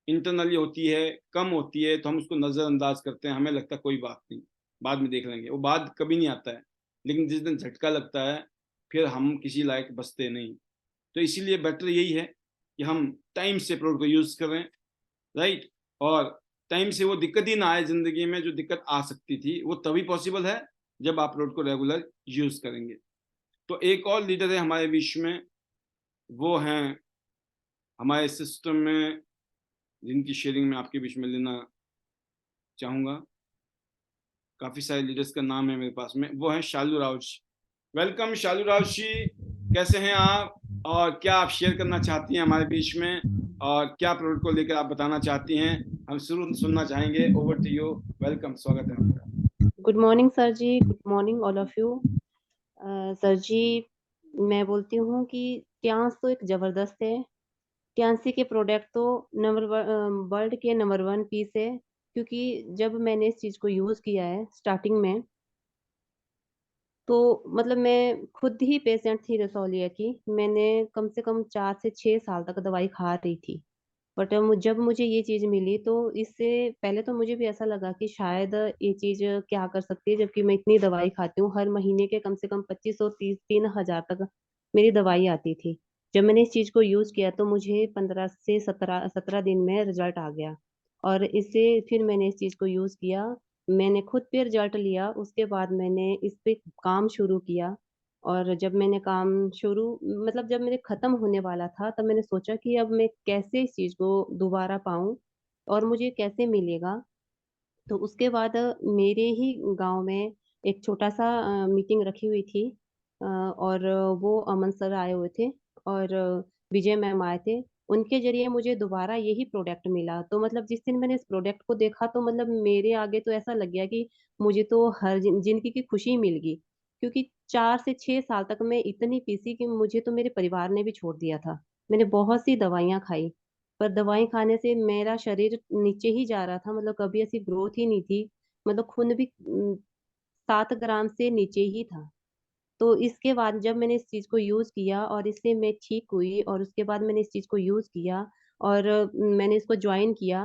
इंटरनली होती है, कम होती है, तो हम उसको नजरअंदाज करते हैं, हमें लगता है कोई बात नहीं, बाद में देख लेंगे। वो बाद कभी नहीं आता है, लेकिन जिस दिन झटका लगता है फिर हम किसी लायक बचते नहीं। तो इसीलिए बेटर यही है कि हम टाइम से प्रोडक्ट को यूज करें, राइट। और टाइम से वो दिक्कत ही ना आए जिंदगी में, जो दिक्कत आ सकती थी वो तभी पॉसिबल है जब आप प्रोडक्ट को रेगुलर यूज करेंगे। तो एक और लीडर है हमारे बीच में, वो हैं हमारे सिस्टम में, जिनकी शेयरिंग मैं आपके बीच में लेना चाहूंगा। काफी सारे लीडर्स का नाम है मेरे पास में, वो है शालू राव जी। वेलकम शालू राव जी, कैसे हैं आप, और क्या आप शेयर करना चाहती हैं हमारे बीच में, और क्या प्रोडक्ट को लेकर आप बताना चाहती हैं, हम शुरू सुनना चाहेंगे। ओवर टू यू, वेलकम, स्वागत है आपका। Good morning sir ji, good morning all of you. Sir ji, मैं बोलती हूँ कि ट्यांस तो एक ज़बरदस्त है। ट्यांसी के प्रोडक्ट तो वर्ल्ड के नंबर 1 पीस है, क्योंकि जब मैंने इस चीज़ को यूज़ किया है स्टार्टिंग में, तो मतलब मैं खुद ही पेशेंट थी रसौलिया की। मैंने कम से कम 4 से 6 साल तक दवाई खा रही थी। बट जब मुझे ये चीज़ मिली तो इससे पहले तो मुझे भी ऐसा लगा कि शायद ये चीज़ क्या कर सकती है, जबकि मैं इतनी दवाई खाती हूँ। हर महीने के कम से कम 2530-3000 तक मेरी दवाई आती थी। जब मैंने इस चीज़ को यूज़ किया तो मुझे 15 से 17 दिन में रिजल्ट आ गया, और इससे फिर मैंने इस चीज़ को यूज़ किया। मैंने खुद पे रिजल्ट लिया, उसके बाद मैंने इस पे काम शुरू किया। और जब मैंने काम शुरू मतलब जब मेरे खत्म होने वाला था, तब मैंने सोचा कि अब मैं कैसे इस चीज़ को दोबारा पाऊँ और मुझे कैसे मिलेगा। तो उसके बाद मेरे ही गाँव में एक छोटा-सा मीटिंग रखी हुई थी, और वो अमन सर आए हुए थे और विजय मैम आए थे। उनके ज़रिए मुझे दोबारा यही प्रोडक्ट मिला। तो मतलब जिस दिन मैंने इस प्रोडक्ट को देखा तो मतलब मेरे आगे तो ऐसा लग गया कि मुझे तो हर ज़िंदगी की खुशी मिल गई। क्योंकि 4 से 6 साल तक मैं इतनी पीसी कि मुझे तो मेरे परिवार ने भी छोड़ दिया था। मैंने बहुत सी दवाइयाँ खाई, पर दवाई खाने से मेरा शरीर नीचे ही जा रहा था, मतलब कभी ऐसी ग्रोथ ही नहीं थी। मतलब खून भी 7 ग्राम से नीचे ही था। तो इसके बाद जब मैंने इस चीज़ को यूज़ किया और इससे मैं ठीक हुई, और उसके बाद मैंने इस चीज़ को यूज़ किया और मैंने इसको जॉइन किया।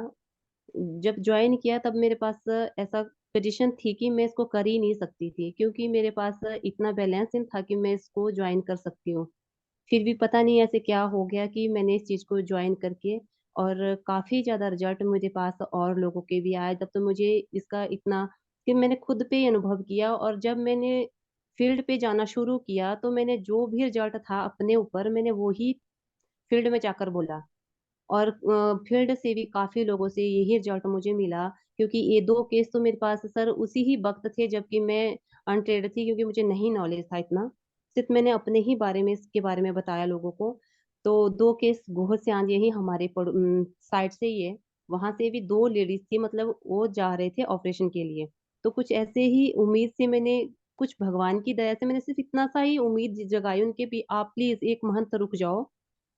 जब जॉइन किया तब मेरे पास ऐसा पोज़ीशन थी कि मैं इसको कर ही नहीं सकती थी, क्योंकि मेरे पास इतना बैलेंस नहीं था कि मैं इसको जॉइन कर सकती हूँ। फिर भी पता नहीं ऐसे क्या हो गया कि मैंने इस चीज़ को जॉइन करके, और काफ़ी ज़्यादा रिज़ल्ट मेरे पास और लोगों के भी आए। तब तो मुझे इसका इतना कि मैंने खुद पे ही अनुभव किया, और जब मैंने फ़ील्ड पे जाना शुरू किया, तो मैंने जो भी रिज़ल्ट था अपने ऊपर, मैंने वो ही फ़ील्ड में जाकर बोला। और फील्ड से भी काफ़ी लोगों से यही रिज़ल्ट मुझे मिला, क्योंकि ये 2 केस तो मेरे पास सर उसी ही वक़्त थे जबकि मैं अनट्रेन्ड थी, क्योंकि मुझे नहीं नॉलेज था इतना। सिर्फ़ मैंने अपने ही बारे में इसके बारे में बताया लोगों को। तो 2 केस गोहद से आंधी यही हमारे साइड से ही है। वहाँ से भी 2 लेडीज़ थी, मतलब वो जा रहे थे ऑपरेशन के लिए। तो कुछ ऐसे ही उम्मीद से मैंने कुछ भगवान की दया से मैंने सिर्फ इतना सा ही उम्मीद जगाई उनके भी, आप प्लीज 1 मंथ रुक जाओ,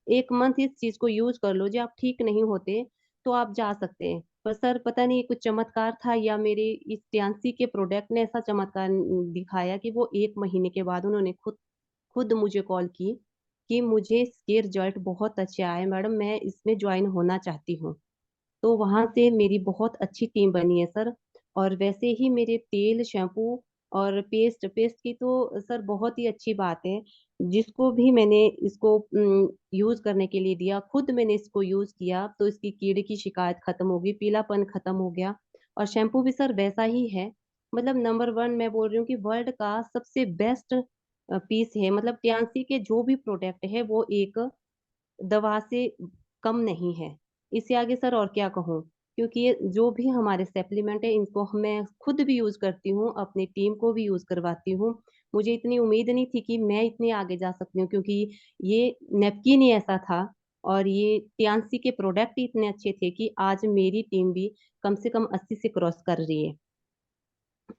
1 मंथ इस चीज को यूज कर लो, जो आप ठीक नहीं होते तो आप जा सकते हैं। पर सर पता नहीं कुछ चमत्कार था या मेरे इस टियान्सी के प्रोडक्ट ने ऐसा चमत्कार दिखाया कि वो 1 महीने के बाद उन्होंने खुद खुद मुझे कॉल की कि मुझे इसके रिजल्ट बहुत अच्छे आए मैडम, मैं इसमें ज्वाइन होना चाहती हूँ। तो वहां से मेरी बहुत अच्छी टीम बनी है सर। और वैसे ही मेरे तेल, शैम्पू और पेस्ट पेस्ट की तो सर बहुत ही अच्छी बात है। जिसको भी मैंने इसको यूज करने के लिए दिया, खुद मैंने इसको यूज किया तो इसकी कीड़े की शिकायत खत्म हो गई, पीलापन खत्म हो गया। और शैम्पू भी सर वैसा ही है, मतलब नंबर 1 मैं बोल रही हूँ कि वर्ल्ड का सबसे बेस्ट पीस है। मतलब टियान्सी के जो भी प्रोडक्ट है वो एक दवा से कम नहीं है। इससे आगे सर और क्या कहूँ? क्योंकि ये जो भी हमारे सप्लीमेंट है इनको मैं खुद भी यूज़ करती हूँ, अपनी टीम को भी यूज़ करवाती हूँ। मुझे इतनी उम्मीद नहीं थी कि मैं इतनी आगे जा सकती हूँ, क्योंकि ये नैपकिन ही ऐसा था और ये टियान्सी के प्रोडक्ट ही इतने अच्छे थे कि आज मेरी टीम भी कम से कम 80 से क्रॉस कर रही है।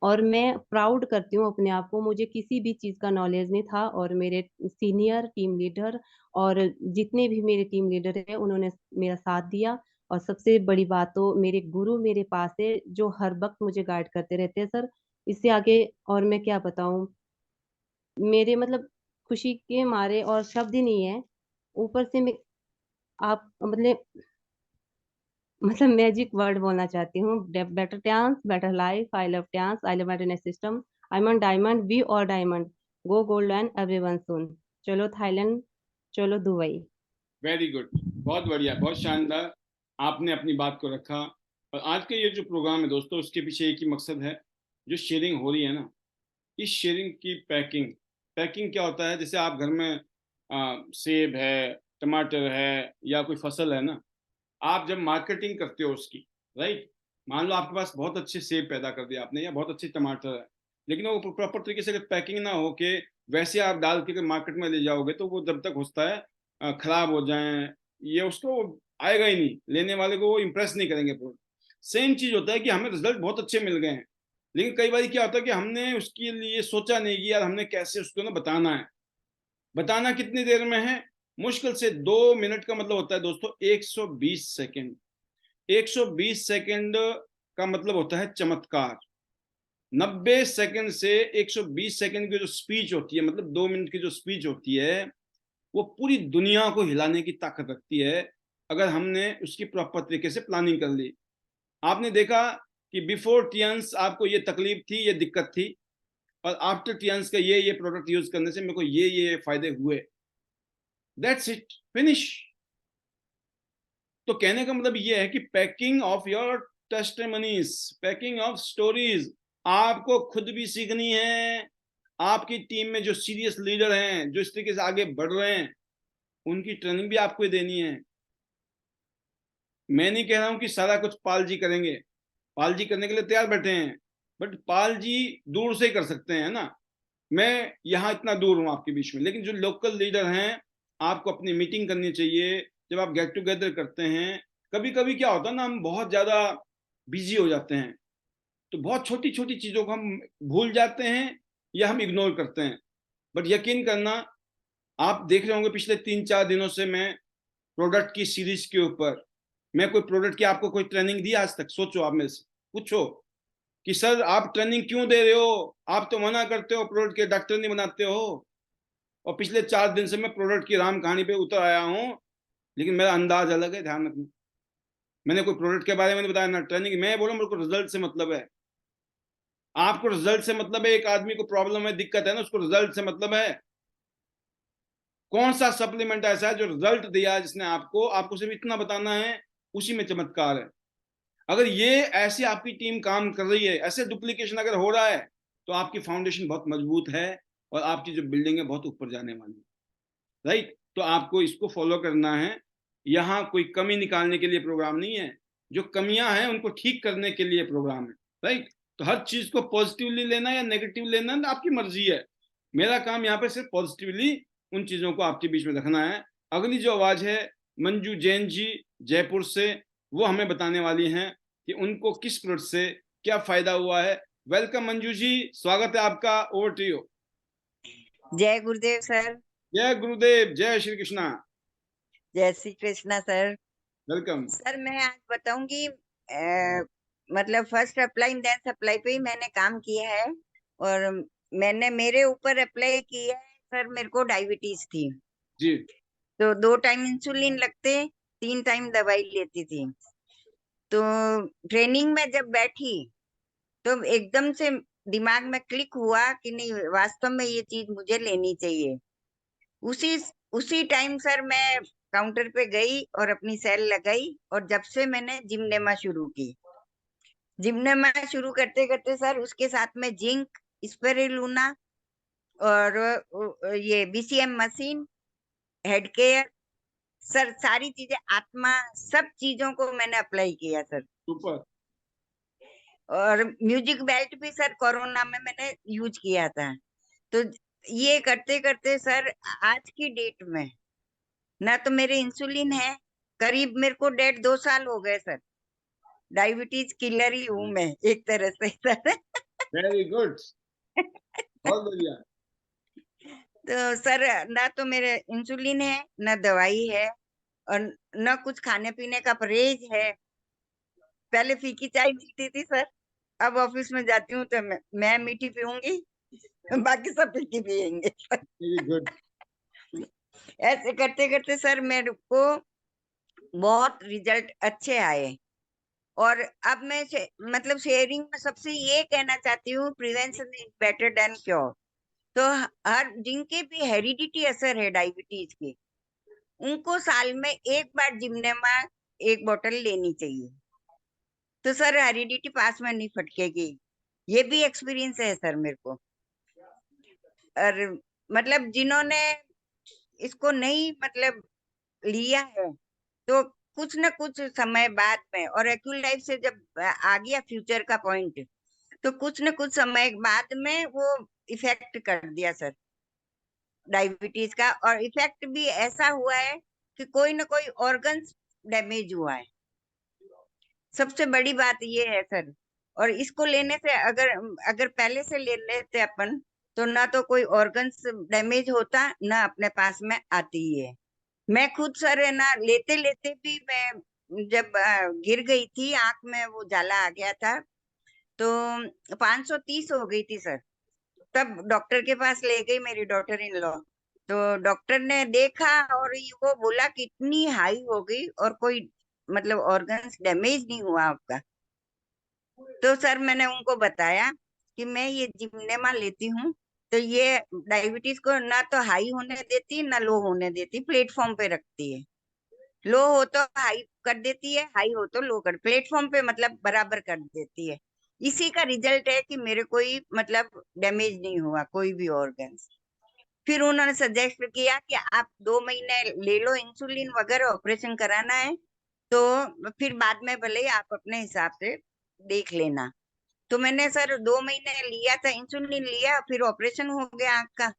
और मैं प्राउड करती हूँ अपने आप को, मुझे किसी भी चीज़ का नॉलेज नहीं था और मेरे सीनियर टीम लीडर और जितने भी मेरे टीम लीडर हैं उन्होंने मेरा साथ दिया। और सबसे बड़ी बात तो मेरे गुरु मेरे पास है जो हर वक्त मुझे गाइड करते रहते हैं सर। इससे आगे और मैं क्या बताऊँ? मेरे मतलब खुशी के मारे और शब्द ही नहीं है। ऊपर से मैं आप मतलब मैजिक वर्ड बोलना चाहती हूँ। Better chance, better life, I love chance, I love internet system, I am diamond, we are diamond, go gold and everyone soon. चलो थाईलैंड, चलो दुबई। वेरी गुड, बहुत बढ़िया, बहुत शानदार। आपने अपनी बात को रखा। और आज का ये जो प्रोग्राम है दोस्तों, उसके पीछे एक ही मकसद है। जो शेयरिंग हो रही है ना, इस शेयरिंग की पैकिंग, पैकिंग क्या होता है, जैसे आप घर में सेब है, टमाटर है या कोई फसल है ना, आप जब मार्केटिंग करते हो उसकी, राइट, मान लो आपके पास बहुत अच्छे सेब पैदा कर दिया आपने या बहुत अच्छे टमाटर है, लेकिन वो प्रॉपर तरीके से अगर पैकिंग ना हो के वैसे आप डाल के मार्केट में ले जाओगे तो वो जब तक होता है खराब हो जाए, ये उसको आएगा ही नहीं, लेने वाले को वो इम्प्रेस नहीं करेंगे। सेम चीज होता है कि हमें रिजल्ट बहुत अच्छे मिल गए हैं, लेकिन कई बार क्या होता है कि हमने उसके लिए सोचा नहीं कि यार हमने कैसे उसको ना बताना है। बताना कितनी देर में है? मुश्किल से 2 मिनट का मतलब होता है दोस्तों 120 सेकंड। 120 सेकंड का मतलब होता है चमत्कार। 90 सेकंड से 120 सेकंड की जो स्पीच होती है, मतलब 2 मिनट की जो स्पीच होती है, वो पूरी दुनिया को हिलाने की ताकत रखती है अगर हमने उसकी प्रॉपर तरीके से प्लानिंग कर ली। आपने देखा कि बिफोर टियंस आपको ये तकलीफ थी, ये दिक्कत थी, और आफ्टर टियंस का ये प्रोडक्ट यूज करने से मेरे को ये फायदे हुए। That's it, finish. तो कहने का मतलब ये है कि packing of your testimonies, packing of stories आपको खुद भी सीखनी है। आपकी टीम में जो सीरियस लीडर हैं, जो इस तरीके से आगे बढ़ रहे हैं, उनकी ट्रेनिंग भी आपको ही देनी है। मैं नहीं कह रहा हूं कि सारा कुछ पाल जी करेंगे, पाल जी करने के लिए तैयार बैठे हैं, बट पाल जी दूर से ही कर सकते हैं ना। मैं यहाँ इतना दूर हूँ आपके बीच में, लेकिन जो लोकल लीडर हैं, आपको अपनी मीटिंग करनी चाहिए। जब आप गेट टुगेदर करते हैं, कभी कभी क्या होता है ना, हम बहुत ज्यादा बिजी हो जाते हैं, तो बहुत छोटी छोटी चीजों को हम भूल जाते हैं या हम इग्नोर करते हैं। बट यकीन करना, आप देख रहे होंगे पिछले 3-4 दिनों से मैं प्रोडक्ट की सीरीज के ऊपर, मैं कोई प्रोडक्ट की आपको कोई ट्रेनिंग दी आज तक? सोचो, आप मेरे से पूछो कि सर आप ट्रेनिंग क्यों दे रहे हो, आप तो मना करते हो, प्रोडक्ट के डॉक्टर नहीं बनाते हो। और पिछले 4 दिन से मैं प्रोडक्ट की राम कहानी पे उतर आया हूं, लेकिन मेरा अंदाज अलग है, ध्यान रखना। मैंने कोई प्रोडक्ट के बारे में नहीं बताया ना ट्रेनिंग। मैं बोला मेरे को रिजल्ट से मतलब है। आपको रिजल्ट से मतलब है? एक आदमी को प्रॉब्लम है, दिक्कत है ना, उसको रिजल्ट से मतलब है। कौन सा सप्लीमेंट ऐसा है जो रिजल्ट दिया जिसने आपको आपको सिर्फ इतना बताना है, उसी में चमत्कार है। अगर ये ऐसे आपकी टीम काम कर रही है, ऐसे डुप्लीकेशन अगर हो रहा है, तो आपकी फाउंडेशन बहुत मजबूत है और आपकी जो बिल्डिंग है बहुत ऊपर जाने वाली है, राइट। तो आपको इसको फॉलो करना है। यहाँ कोई कमी निकालने के लिए प्रोग्राम नहीं है, जो कमियां हैं उनको ठीक करने के लिए प्रोग्राम है, राइट। तो हर चीज को पॉजिटिवली लेना या नेगेटिव लेना आपकी मर्जी है। मेरा काम यहाँ पे सिर्फ पॉजिटिवली उन चीजों को आपके बीच में रखना है। अगली जो आवाज है मंजू जैन जी जयपुर से, वो हमें बताने वाली हैं कि उनको किस प्रोडक्ट से क्या फायदा हुआ है। वेलकम मंजू जी, स्वागत है आपका, ओवर टू यू। जय गुरुदेव सर। जय गुरुदेव, जय श्री कृष्णा। जय Shri Krishna sir. Welcome. Sir मैं आज बताऊंगी मतलब फर्स्ट अप्लाई देन सप्लाई पे ही मैंने काम किया है और मैंने मेरे ऊपर अप्लाई किया है सर। मेरे को डायबिटीज थी जी तो 2 टाइम इंसुलिन लगते, 3 टाइम दवाई लेती थी। तो ट्रेनिंग में जब बैठी तो एकदम से दिमाग में क्लिक हुआ कि नहीं वास्तव में ये चीज मुझे लेनी चाहिए। उसी उसी टाइम सर मैं काउंटर पे गई और अपनी सेल लगाई और जब से मैंने जिमनेमा शुरू की। जिमनेमा शुरू करते करते सर उसके साथ में जिंक, स्पिरुलिना और ये BCM machine, head care sir, सारी चीजें, आत्मा, सब चीजों को मैंने अप्लाई किया सर। सुपर। और म्यूजिक बेल्ट भी सर कोरोना में मैंने यूज किया था। तो ये करते करते सर आज की डेट में ना तो मेरे इंसुलिन है, करीब मेरे को 1.5-2 साल हो गए सर। डायबिटीज किलर ही हूँ मैं एक तरह से सर। वेरी गुड, बहुत बढ़िया। तो सर ना तो मेरे इंसुलिन है, ना दवाई है और न कुछ खाने पीने का परहेज है। पहले फीकी चाय मिलती थी सर, अब ऑफिस में जाती हूँ तो मैं मीठी पीऊंगी, बाकी सब फीकी पियेंगे। Very good. ऐसे करते करते सर मेरे को बहुत रिजल्ट अच्छे आए। और अब मैं मतलब शेयरिंग में सबसे ये कहना चाहती हूँ, prevention is better than cure. तो हर जिनके भी हेरिडिटी असर है डायबिटीज की, उनको साल में एक बार जिमनेमा 1 बोतल लेनी चाहिए। तो सर हेरिडिटी पास में नहीं फटकेगी, ये भी एक्सपीरियंस है सर मेरे को। और मतलब जिन्होंने इसको नहीं मतलब लिया है तो कुछ न कुछ समय बाद में, और एक्यूल लाइफ से जब आ गया फ्यूचर का पॉइंट, तो कुछ न कुछ समय बाद में वो इफेक्ट कर दिया सर डायबिटीज का। और इफेक्ट भी ऐसा हुआ है कि कोई न कोई ऑर्गन्स डैमेज हुआ है। सबसे बड़ी बात ये है सर। और इसको लेने से अगर अगर पहले से ले लेते अपन तो ना तो कोई ऑर्गन्स डैमेज होता, ना अपने पास में आती है। मैं खुद सर है ना लेते लेते भी मैं जब गिर गई थी, आंख में वो जाला आ गया था, तो 530 हो गई थी सर। तब डॉक्टर के पास ले गई मेरी डॉटर इन लॉ, तो डॉक्टर ने देखा और वो बोला कि इतनी हाई हो गई और कोई मतलब ऑर्गन्स डैमेज नहीं हुआ आपका। तो सर मैंने उनको बताया कि मैं ये जिमनेमा लेती हूँ तो ये डायबिटीज को ना तो हाई होने देती ना लो होने देती, प्लेटफॉर्म पे रखती है। लो हो तो हाई कर देती है, हाई हो तो लो कर, प्लेटफॉर्म पे मतलब बराबर कर देती है। इसी का रिजल्ट है कि मेरे कोई मतलब डैमेज नहीं हुआ कोई भी ऑर्गन्स। फिर उन्होंने सजेस्ट किया कि आप 2 महीने ले लो इंसुलिन वगैरह, ऑपरेशन कराना है तो फिर बाद में भले ही आप अपने हिसाब से देख लेना। तो मैंने सर 2 महीने लिया था इंसुलिन लिया, फिर ऑपरेशन हो गया आंख का,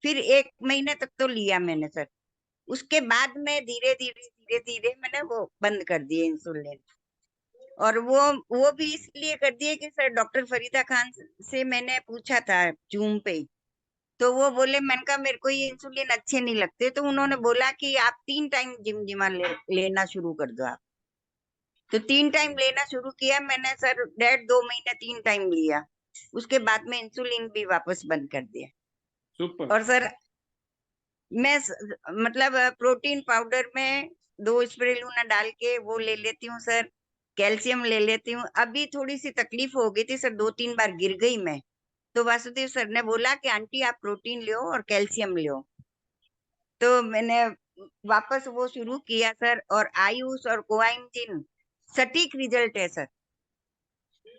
फिर 1 महीने तक तो लिया मैंने सर। उसके बाद में धीरे धीरे मैंने वो बंद कर दिए इंसुलिन। और वो भी इसलिए कर दिए कि सर डॉक्टर फरीदा खान से मैंने पूछा था जूम पे, तो वो बोले, मैंने कहा मेरे को ये इंसुलिन अच्छे नहीं लगते, तो उन्होंने बोला कि आप 3 टाइम जिमजिमा लेना शुरू कर दो आप। तो 3 टाइम लेना शुरू किया मैंने सर, 1.5-2 महीने 3 टाइम लिया, उसके बाद में इंसुलिन भी वापस बंद कर दिया। सुपर। और सर मैं मतलब प्रोटीन पाउडर में 2 स्पिरुलिना डाल के वो ले लेती हूँ सर, कैल्शियम ले लेती हूँ। अभी थोड़ी सी तकलीफ हो गई थी सर, 2-3 बार गिर गई मैं, तो वासुदेव सर ने बोला कि आंटी आप प्रोटीन लो और कैल्शियम लो, तो मैंने वापस वो शुरू किया सर। और आयुष और कोआइंजिन सटीक रिजल्ट है सर,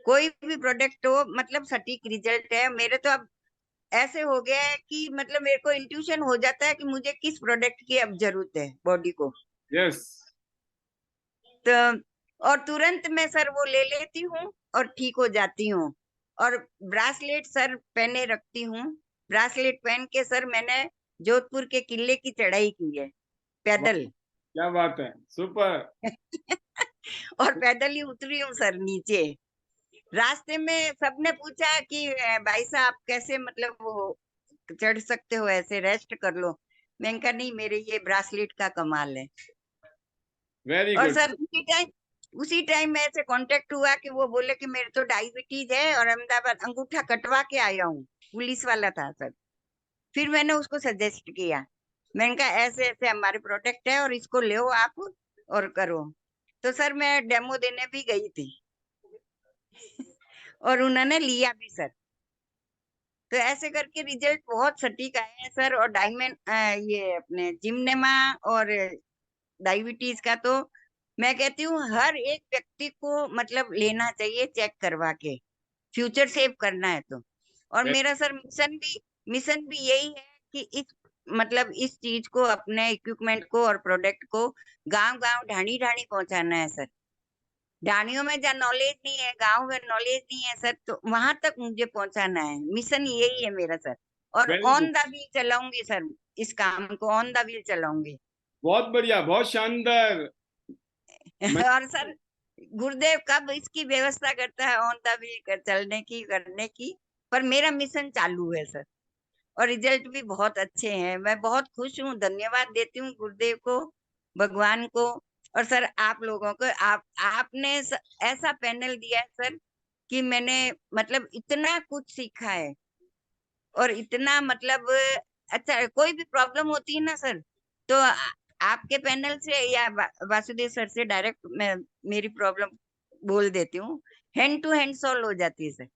कोई भी प्रोडक्ट हो मतलब सटीक रिजल्ट है। मेरे तो अब ऐसे हो गया है कि मतलब मेरे को इंट्यूशन हो जाता है कि मुझे किस प्रोडक्ट की अब जरूरत है बॉडी को। यस। तो और तुरंत मैं सर वो ले लेती हूँ और ठीक हो जाती हूँ। और ब्रासलेट सर पहने रखती हूँ, ब्रासलेट पहन के सर मैंने जोधपुर के किले की चढ़ाई की है पैदल। क्या बात है, सुपर। और पैदल ही उतरी हूँ सर नीचे। रास्ते में सबने पूछा कि भाई साहब कैसे मतलब वो चढ़ सकते हो, ऐसे रेस्ट कर लो। मैंने कहा नहीं, मेरे ये ब्रासलेट का कमाल है। वेरी और गुड। सर उसी टाइम में ऐसे कांटेक्ट हुआ कि वो बोले कि मेरे तो डायबिटीज है और अहमदाबाद अंगूठा कटवा के आया हूँ, पुलिस वाला था सर। फिर मैंने उसको सजेस्ट किया, मैंने कहा ऐसे ऐसे हमारे प्रोडक्ट है और इसको ले आप और करो। तो सर मैं डेमो देने भी गई थी और उन्होंने लिया भी सर। तो ऐसे करके रिजल्ट बहुत सटीक आए हैं सर। और डायमंड ये अपने जिमनेमा और डायबिटीज का तो मैं कहती हूँ हर एक व्यक्ति को मतलब लेना चाहिए चेक करवा के, फ्यूचर सेव करना है तो। और मेरा सर मिशन भी यही है कि इस मतलब इस चीज को, अपने इक्विपमेंट को और प्रोडक्ट को गांव गांव ढाणी ढाणी पहुंचाना है सर। ढाणियों में जहाँ नॉलेज नहीं है, गांव में नॉलेज नहीं है सर, तो वहां तक मुझे पहुंचाना है। मिशन यही है मेरा सर। और very on good, the wheel चलाऊंगी सर, इस काम को ऑन द व्हील चलाऊंगी। बहुत बढ़िया, बहुत शानदार। और सर गुरुदेव कब इसकी व्यवस्था करता है ऑन द व्हील कर चलने की, करने की, पर मेरा मिशन चालू है सर। और रिजल्ट भी बहुत अच्छे हैं। मैं बहुत खुश हूँ, धन्यवाद देती हूँ गुरुदेव को, भगवान को, और सर आप लोगों को। आपने ऐसा पैनल दिया है सर कि मैंने मतलब इतना कुछ सीखा है। और इतना मतलब अच्छा, कोई भी प्रॉब्लम होती है ना सर, तो आपके पैनल से या वासुदेव सर से डायरेक्ट मैं मेरी प्रॉब्लम बोल देती हूँ, हैंड टू हैंड सॉल्व हो जाती है सर।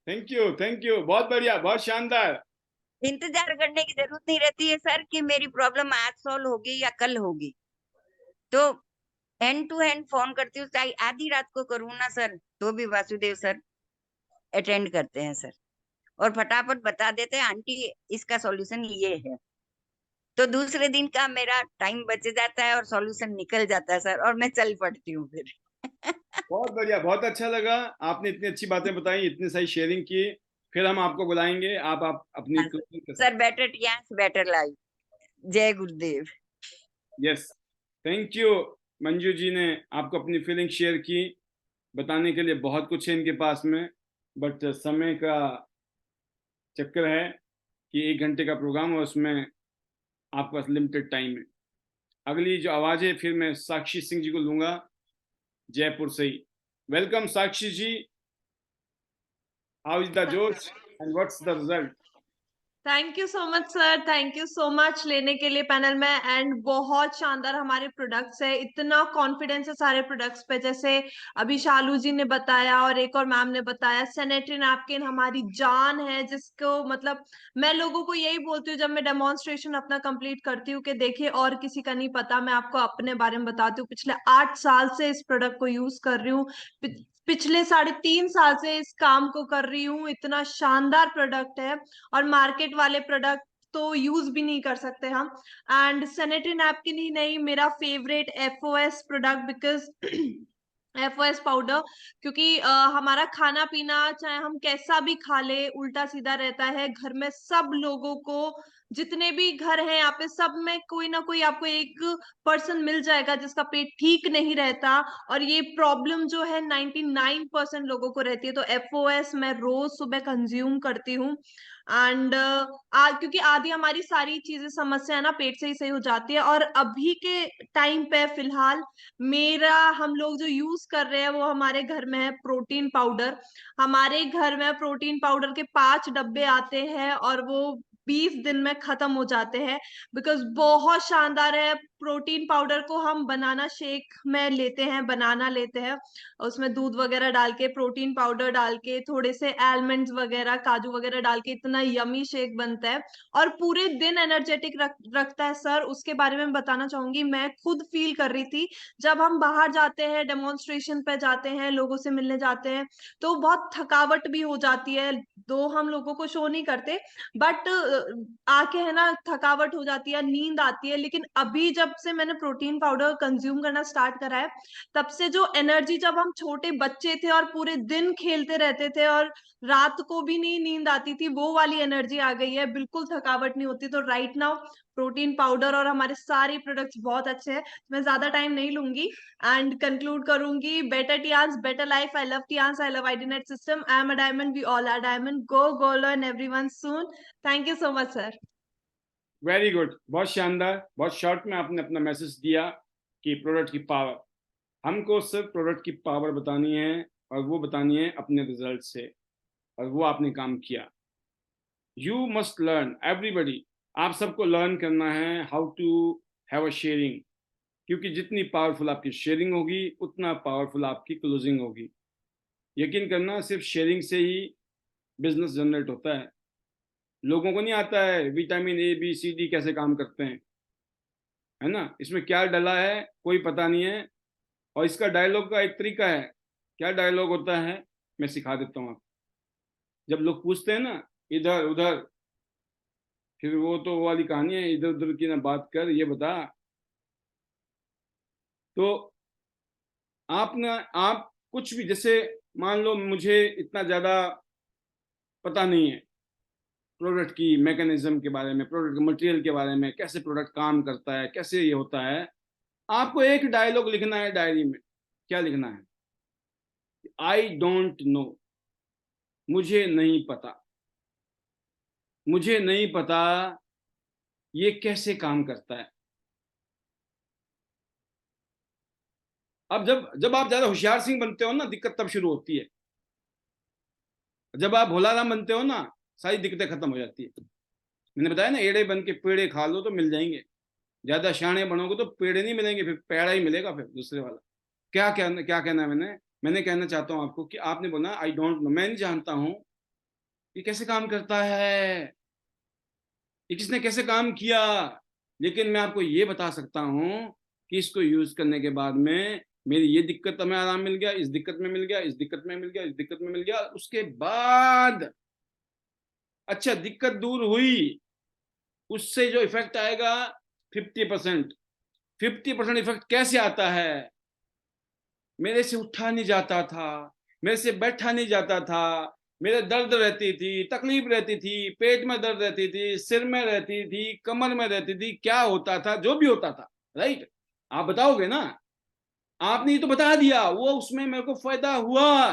थैंक यू, बहुत बढ़िया, बहुत शानदार। इंतजार करने की जरूरत नहीं रहती है सर कि मेरी प्रॉब्लम आज सॉल्व होगी या कल होगी। तो हैंड टू हैंड फोन करती हूँ, चाहे आधी रात को करूँ ना सर, तो भी वासुदेव सर अटेंड करते हैं सर और फटाफट बता देते हैं आंटी इसका सॉल्यूशन ये है। तो दूसरे दिन का मेरा टाइम बच जाता है और सॉल्यूशन निकल जाता है सर, और मैं चल पड़ती हूँ फिर। बहुत बढ़िया, बहुत अच्छा लगा, आपने इतनी अच्छी बातें बताई, इतनी सारी शेयरिंग की। फिर हम आपको बुलाएंगे, आप अपनी हाँ सर, क्लोजिंग कर सर सकते बेटर टियास बेटर लाइफ। जय गुरुदेव। हैं। Yes, thank you. Manju ji ने आपको अपनी फीलिंग शेयर की। बताने के लिए बहुत कुछ है इनके पास में, बट समय का चक्कर है कि 1 घंटे का प्रोग्राम है, उसमें आपके पास लिमिटेड टाइम है। अगली जो आवाज है फिर मैं साक्षी सिंह जी को लूंगा, जयपुर से ही। Welcome Sakshi ji, how is the जोश and what's the result? Thank you so much sir, thank you so much लेने के लिए पैनल में। एंड बहुत शानदार हमारे प्रोडक्ट्स है, इतना कॉन्फिडेंस है सारे प्रोडक्ट्स पे। जैसे अभी शालू जी ने बताया और एक और मैम ने बताया, सैनिटरी नैपकिन हमारी जान है, जिसको मतलब मैं लोगों को यही बोलती हूँ जब मैं डेमोन्स्ट्रेशन अपना कंप्लीट करती हूँ कि देखिए और किसी का नहीं पता, मैं आपको अपने बारे में बताती हूँ। पिछले 8 साल से इस प्रोडक्ट को यूज कर रही हूँ, पिछले 3.5 साल से इस काम को कर रही हूँ। इतना शानदार प्रोडक्ट है और मार्केट वाले प्रोडक्ट तो यूज भी नहीं कर सकते हम। एंड सैनिटरी नैपकिन ही नहीं, मेरा favourite FOS product, because FOS powder, क्योंकि हमारा खाना पीना चाहे हम कैसा भी खा ले उल्टा सीधा रहता है। घर में सब लोगों को, जितने भी घर हैं यहाँ पे, सब में कोई ना कोई आपको एक पर्सन मिल जाएगा जिसका पेट ठीक नहीं रहता। और ये प्रॉब्लम जो है 99% लोगों को रहती है। तो एफओएस मैं रोज सुबह कंज्यूम करती हूँ। एंड क्योंकि आधी हमारी सारी चीजें समस्या है ना पेट से ही सही हो जाती है। और अभी के टाइम पे फिलहाल मेरा, हम लोग जो यूज कर रहे हैं वो हमारे घर में है प्रोटीन पाउडर। हमारे घर में प्रोटीन पाउडर के 5 डब्बे आते हैं और वो 20 दिन में खत्म हो जाते हैं, बिकॉज बहुत शानदार है। प्रोटीन पाउडर को हम बनाना शेक में लेते हैं, बनाना लेते हैं, उसमें दूध वगैरह डाल के, प्रोटीन पाउडर डाल के, थोड़े से आलमंड्स वगैरह, काजू वगैरह डाल के, इतना यमी शेक बनता है और पूरे दिन एनर्जेटिक रखता है सर। उसके बारे में बताना चाहूंगी, मैं खुद फील कर रही थी जब हम बाहर जाते हैं, डेमोन्स्ट्रेशन पे जाते हैं, लोगों से मिलने जाते हैं, तो बहुत थकावट भी हो जाती है। दो हम लोगों को शो नहीं करते, बट आके है ना थकावट हो जाती है, नींद आती है। लेकिन अभी जब जब से मैंने प्रोटीन पाउडर कंज्यूम करना स्टार्ट करा है, तब से जो एनर्जी, जब हम छोटे बच्चे थे और पूरे दिन खेलते रहते थे और रात को भी नहीं नींद आती थी, वो वाली एनर्जी आ गई है, बिल्कुल थकावट नहीं होती। तो राइट नाउ प्रोटीन पाउडर और हमारे सारे प्रोडक्ट्स बहुत अच्छे हैं। मैं ज्यादा टाइम नहीं लूंगी एंड कंक्लूड करूंगी। Better Tiens, better life. I love Tiens, I love आईडीनेट system. I am a diamond, we all are diamond. Go learn everyone soon. Thank you so much sir. Very good, बहुत शानदार, बहुत शॉर्ट में आपने अपना मैसेज दिया कि प्रोडक्ट की पावर, हमको सिर्फ प्रोडक्ट की पावर बतानी है और वो बतानी है अपने रिजल्ट से, और वो आपने काम किया। यू मस्ट लर्न, एवरीबडी, आप सबको लर्न करना है how to have a sharing, क्योंकि जितनी पावरफुल आपकी शेयरिंग होगी उतना पावरफुल आपकी क्लोजिंग होगी। यकीन करना, सिर्फ शेयरिंग से ही बिजनेस जनरेट होता है। लोगों को नहीं आता है vitamin A B C D कैसे काम करते हैं, है ना, इसमें क्या डला है कोई पता नहीं है। और इसका डायलॉग का एक तरीका है, क्या डायलॉग होता है मैं सिखा देता हूँ आपको। जब लोग पूछते हैं ना इधर उधर, फिर वो तो वो वाली कहानी है, इधर उधर की ना बात कर, ये बता। तो आप कुछ भी, जैसे मान लो मुझे इतना ज्यादा पता नहीं है प्रोडक्ट की मैकेनिज्म के बारे में, प्रोडक्ट मटेरियल के बारे में, कैसे प्रोडक्ट काम करता है, कैसे ये होता है, आपको एक डायलॉग लिखना है डायरी में। क्या लिखना है? आई डोंट नो, मुझे नहीं पता, मुझे नहीं पता ये कैसे काम करता है। अब जब आप ज्यादा होशियार सिंह बनते हो ना, दिक्कत तब शुरू होती है। जब आप भोलाराम बनते हो ना, सारी दिक्कतें खत्म हो जाती है। मैंने बताया ना, एड़े बन के पेड़े खा लो तो मिल जाएंगे, ज्यादा शाणे बनोगे तो पेड़े नहीं मिलेंगे, फिर पेड़ा ही मिलेगा फिर दूसरे वाला। क्या कहना है मैंने कहना चाहता हूं आपको कि आपने बोला आई डोंट नो, मैं नहीं जानता हूं ये कैसे काम करता है, ये किसने कैसे काम किया, लेकिन मैं आपको ये बता सकता हूं कि इसको यूज करने के बाद में मेरी ये दिक्कत हमें आराम मिल गया, इस दिक्कत में मिल गया, इस दिक्कत में मिल गया, इस दिक्कत में मिल गया। उसके बाद अच्छा दिक्कत दूर हुई, उससे जो इफेक्ट आएगा 50%। 50% इफेक्ट कैसे आता है? मेरे से उठा नहीं जाता था, मेरे से बैठा नहीं जाता था, मेरे दर्द रहती थी, तकलीफ रहती थी, पेट में दर्द रहती थी, सिर में रहती थी, कमर में रहती थी, क्या होता था, जो भी होता था, राइट? आप बताओगे ना, आपने ये तो बता दिया, वो उसमें मेरे को फायदा हुआ।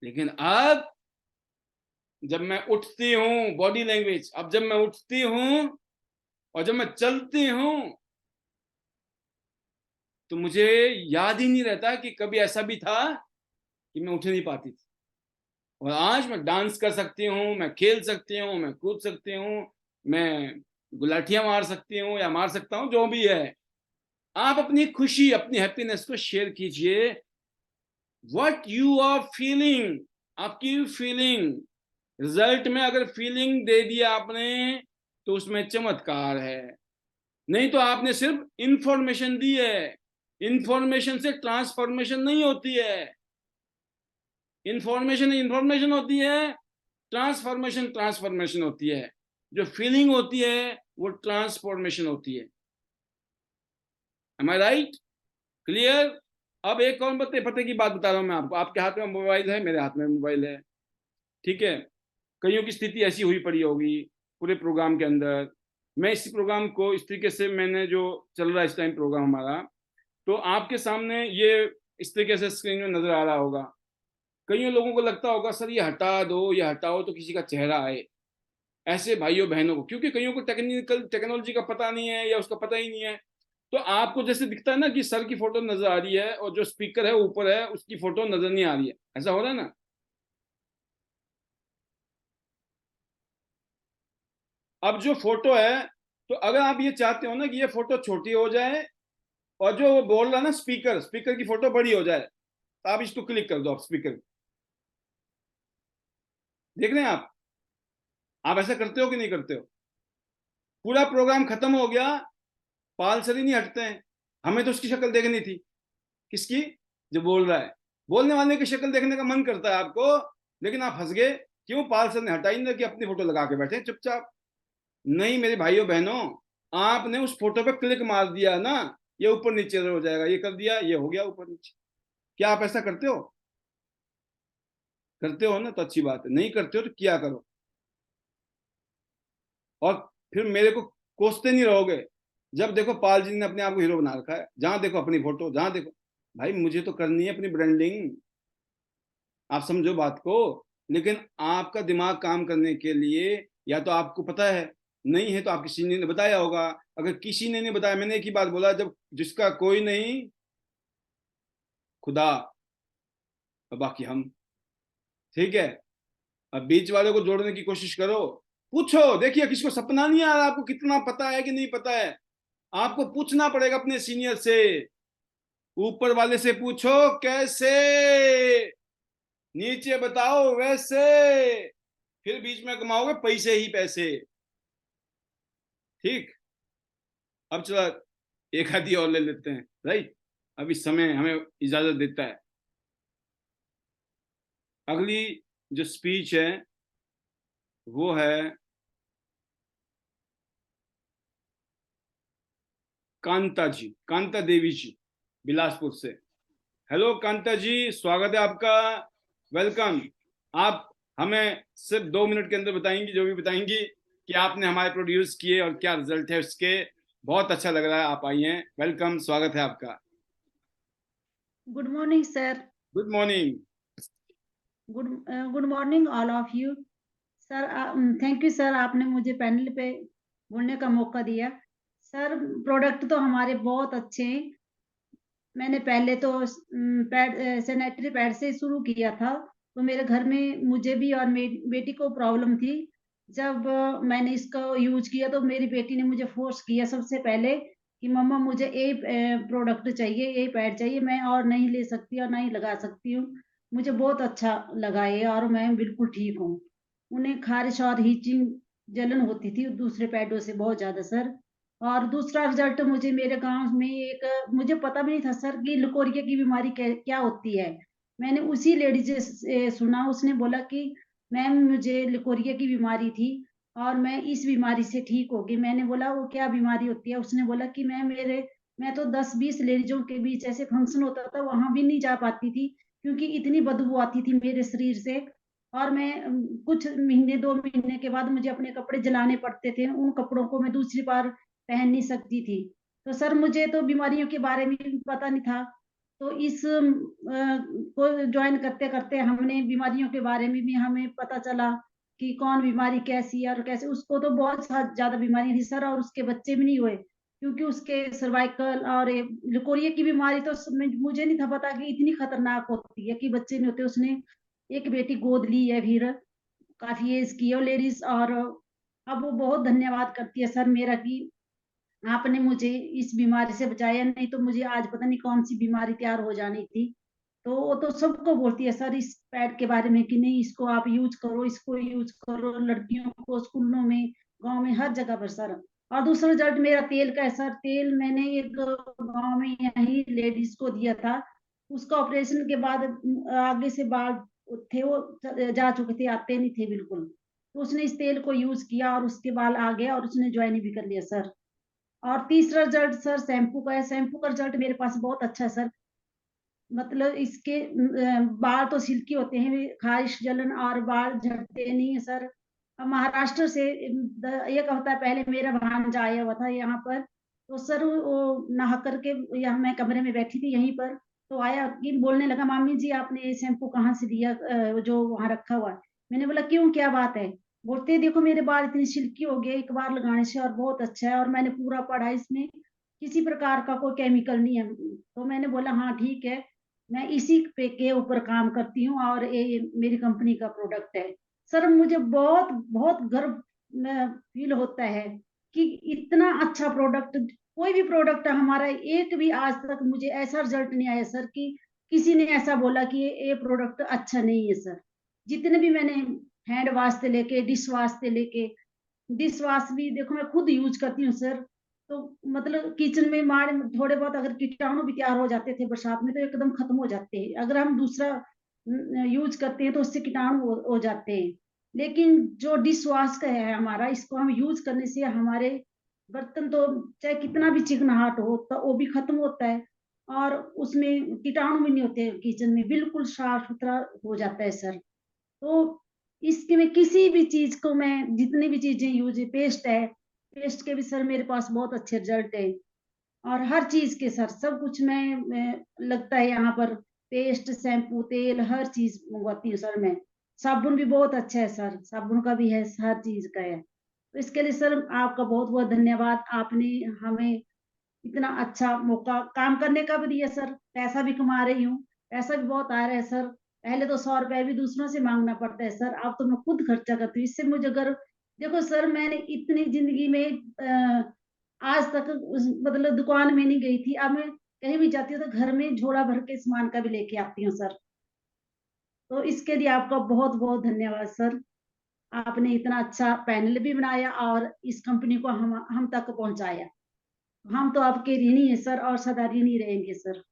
लेकिन अब जब मैं उठती हूं, बॉडी लैंग्वेज, अब जब मैं उठती हूं और जब मैं चलती हूं तो मुझे याद ही नहीं रहता कि कभी ऐसा भी था कि मैं उठ नहीं पाती थी। और आज मैं डांस कर सकती हूँ, मैं खेल सकती हूँ, मैं कूद सकती हूँ, मैं गुलाटियां मार सकती हूँ या मार सकता हूँ, जो भी है। आप अपनी खुशी, अपनी हैप्पीनेस को शेयर कीजिए। व्हाट यू आर फीलिंग, आपकी फीलिंग, रिजल्ट में अगर फीलिंग दे दिया आपने तो उसमें चमत्कार है। नहीं तो आपने सिर्फ इंफॉर्मेशन दी है। इंफॉर्मेशन से ट्रांसफॉर्मेशन नहीं होती है। इंफॉर्मेशन होती है, ट्रांसफॉर्मेशन होती है। जो फीलिंग होती है वो ट्रांसफॉर्मेशन होती है। Am I right? क्लियर? अब एक और पते की बात बता रहा हूं मैं आपको। आपके हाथ में मोबाइल है, मेरे हाथ में मोबाइल है, ठीक है? कईयों की स्थिति ऐसी हुई पड़ी होगी पूरे प्रोग्राम के अंदर। मैं इस प्रोग्राम को इस तरीके से, मैंने जो चल रहा है इस टाइम प्रोग्राम हमारा, तो आपके सामने ये इस तरीके से स्क्रीन में नजर आ रहा होगा। कईयों लोगों को लगता होगा सर ये हटा दो, ये हटाओ तो किसी का चेहरा आए। ऐसे भाइयों बहनों को, क्योंकि कईयों को टेक्नोलॉजी का पता नहीं है या उसका पता ही नहीं है, तो आपको जैसे दिखता है ना कि सर की फोटो नजर आ रही है और जो स्पीकर है ऊपर है उसकी फोटो नजर नहीं आ रही है, ऐसा हो रहा है ना? अब जो फोटो है, तो अगर आप ये चाहते हो ना कि ये फोटो छोटी हो जाए और जो वो बोल रहा है ना स्पीकर की फोटो बड़ी हो जाए, तो आप इसको क्लिक कर दो। आप स्पीकर देख रहे हैं आप ऐसा करते हो कि नहीं करते हो? पूरा प्रोग्राम खत्म हो गया, पाल सर ही नहीं हटते हैं। हमें तो उसकी शक्ल देखनी थी। किसकी? जो बोल रहा है। बोलने वाले की शक्ल देखने का मन करता है आपको, लेकिन आप हंस गए। क्यों? पाल सर ने हटाई ना कि अपनी फोटो लगा के बैठे चुपचाप। नहीं मेरे भाइयों बहनों, आपने उस फोटो पे क्लिक मार दिया ना, ये ऊपर नीचे हो जाएगा, ये कर दिया, ये हो गया ऊपर नीचे। क्या आप ऐसा करते हो? करते हो ना, तो अच्छी बात है। नहीं करते हो तो किया करो, और फिर मेरे को कोसते नहीं रहोगे। जब देखो पाल जी ने अपने आप को हीरो बना रखा है, जहां देखो अपनी फोटो, जहां देखो। भाई मुझे तो करनी है अपनी ब्रांडिंग, आप समझो बात को। लेकिन आपका दिमाग काम करने के लिए, या तो आपको पता है, नहीं है तो आप किसी ने बताया होगा। अगर किसी ने नहीं बताया, मैंने एक ही बात बोला, जब जिसका कोई नहीं, खुदा और बाकी हम। ठीक है, अब बीच वाले को जोड़ने की कोशिश करो। पूछो, देखिए किसी को सपना नहीं आ रहा, आपको कितना पता है कि नहीं पता है। आपको पूछना पड़ेगा अपने सीनियर से, ऊपर वाले से पूछो कैसे, नीचे बताओ वैसे, फिर बीच में कमाओगे पैसे ही पैसे। ठीक, अब चलो एक आधी और ले लेते हैं, राइट। अभी समय हमें इजाजत देता है। अगली जो स्पीच है वो है कांता जी, कांता देवी जी, बिलासपुर से। हेलो कांता जी, स्वागत है आपका, वेलकम। आप हमें सिर्फ 2 मिनट के अंदर बताएंगी, जो भी बताएंगी, कि आपने हमारे प्रोड्यूस किए और क्या रिजल्ट है उसके। बहुत अच्छा लग रहा है, आप आई हैं, वेलकम, स्वागत है आपका। Good morning, sir. Good morning. Good morning, all of you. Sir, thank you, sir. आपने मुझे पैनल पे बोलने का मौका दिया। सर, प्रोडक्ट तो हमारे बहुत अच्छे हैं। मैंने पहले तो सैनिटरी पैड से शुरू किया था, तो मेरे घर में मुझे भी और मेरी बेटी को प्रॉब्लम थी। जब मैंने इसको यूज किया तो मेरी बेटी ने मुझे फोर्स किया सबसे पहले कि मम्मा मुझे ये प्रोडक्ट चाहिए, ये पैड चाहिए, मैं और नहीं ले सकती और नहीं लगा सकती हूँ। मुझे बहुत अच्छा लगा ये और मैं बिल्कुल ठीक हूँ। उन्हें खारिश और हीचिंग जलन होती थी दूसरे पैडों से बहुत ज़्यादा सर। और दूसरा रिजल्ट मुझे मेरे गाँव में एक मुझे पता भी नहीं था सर कि लकोरिया की बीमारी क्या होती है। मैंने उसी लेडी से सुना, उसने बोला कि मैम मुझे लकोरिया की बीमारी थी और मैं इस बीमारी से ठीक हो गई। मैंने बोला वो क्या बीमारी होती है? उसने बोला कि मैं तो 10-20 लेडीजों के बीच ऐसे फंक्शन होता था, वहाँ भी नहीं जा पाती थी क्योंकि इतनी बदबू आती थी मेरे शरीर से। और मैं कुछ महीने 2 महीने के बाद मुझे अपने कपड़े जलाने पड़ते थे, उन कपड़ों को मैं दूसरी बार पहन नहीं सकती थी। तो सर मुझे तो बीमारियों के बारे में पता नहीं था, तो इस को ज्वाइन करते-करते हमने बीमारियों के बारे में भी हमें पता चला कि कौन बीमारी कैसी है और कैसे। उसको तो बहुत ज़्यादा बीमारी थी सर और उसके बच्चे भी नहीं हुए क्योंकि उसके सर्वाइकल और ये लकोरिया की बीमारी तो मुझे नहीं था पता कि इतनी खतरनाक होती है कि बच्चे नहीं होते। उसने एक बेटी गोद ली है, फिर काफ़ी एज की है वो लेडीज़, और अब वो बहुत धन्यवाद करती है सर मेरा कि आपने मुझे इस बीमारी से बचाया, नहीं तो मुझे आज पता नहीं कौन-सी बीमारी तैयार हो जानी थी। तो वो तो सबको बोलती है सर इस पैड के बारे में कि नहीं इसको आप यूज़ करो, इसको यूज़ करो, लड़कियों को स्कूलों में, गाँव में, हर जगह पर सर। और दूसरा रिजल्ट मेरा तेल का है सर। तेल मैंने एक गाँव में यहीं लेडीज़ को दिया था। उसका ऑपरेशन के बाद आगे से बाल थे वो जा चुके थे, आते नहीं थे बिल्कुल। तो उसने इस तेल को यूज़ किया और उसके बाल आ गया और उसने जॉइन भी कर लिया सर। और तीसरा रिजल्ट सर शैम्पू का है। शैम्पू का रिजल्ट मेरे पास बहुत अच्छा है सर। मतलब इसके बाल तो सिल्की होते हैं, ख़ारिश, जलन और बाल झड़ते नहीं है सर। महाराष्ट्र से 1 हफ़्ता पहले मेरा भांजा आया हुआ था यहाँ पर, तो सर वो नहा कर के यहाँ मैं कमरे में बैठी थी यहीं पर, तो आया कि बोलने लगा, "मामी जी आपने ये शैम्पू कहाँ से लिया जो वहाँ रखा हुआ है?" मैंने बोला, "क्यों क्या बात है?" बोलते, "देखो मेरे बाल इतने सिल्की हो गए एक बार लगाने से और बहुत अच्छा है और मैंने पूरा पढ़ा इसमें किसी प्रकार का कोई केमिकल नहीं है।" तो मैंने बोला, "हाँ ठीक है, मैं इसी पे के ऊपर काम करती हूँ और ये मेरी कंपनी का प्रोडक्ट है।" सर मुझे बहुत बहुत गर्व फील होता है कि इतना अच्छा प्रोडक्ट, कोई भी प्रोडक्ट हमारा एक भी आज तक मुझे ऐसा रिजल्ट नहीं आया सर कि किसी ने ऐसा बोला कि ये प्रोडक्ट अच्छा नहीं है सर। जितने भी मैंने हैंड वॉश से लेके डिश वॉश से लेके, डिश वॉश भी देखो मैं खुद यूज करती हूँ सर। तो मतलब किचन में मारे थोड़े बहुत अगर कीटाणु भी तैयार हो जाते थे बरसात में तो एकदम खत्म हो जाते हैं। अगर हम दूसरा यूज करते हैं तो उससे कीटाणु हो जाते हैं। लेकिन जो डिश वॉश का है हमारा, इसको हम यूज करने से हमारे बर्तन तो चाहे कितना भी चिकनाहट हो तो वो भी खत्म होता है, और उसमें कीटाणु भी नहीं होते, किचन में बिल्कुल साफ सुथरा हो जाता है सर। तो इसके में किसी भी चीज को मैं जितनी भी चीजें यूज पेस्ट है, पेस्ट के भी सर मेरे पास बहुत अच्छे रिजल्ट है, और हर चीज के सर सब कुछ मैं लगता है यहाँ पर, पेस्ट शैम्पू तेल हर चीज मंगवाती हूँ सर मैं। साबुन भी बहुत अच्छा है सर, साबुन का भी है, हर चीज का है। तो इसके लिए सर आपका बहुत बहुत धन्यवाद, आपने हमें इतना अच्छा मौका काम करने का भी दिया सर। पैसा भी कमा रही हूँ, पैसा भी बहुत आ रहा है सर। पहले तो 100 रुपए भी दूसरों से मांगना पड़ता है सर, अब तो मैं खुद खर्चा करती हूँ, इससे मुझे गर्व। देखो सर मैंने इतनी जिंदगी में आज तक मतलब दुकान में नहीं गई थी, अब मैं कहीं भी जाती हूँ तो घर में झोला भर के सामान का भी लेके आती हूँ सर। तो इसके लिए आपका बहुत बहुत धन्यवाद सर। आपने इतना अच्छा पैनल भी बनाया और इस कंपनी को हम तक पहुंचाया। हम तो आपके ऋणी है सर, और सदा ऋणी रहेंगे सर।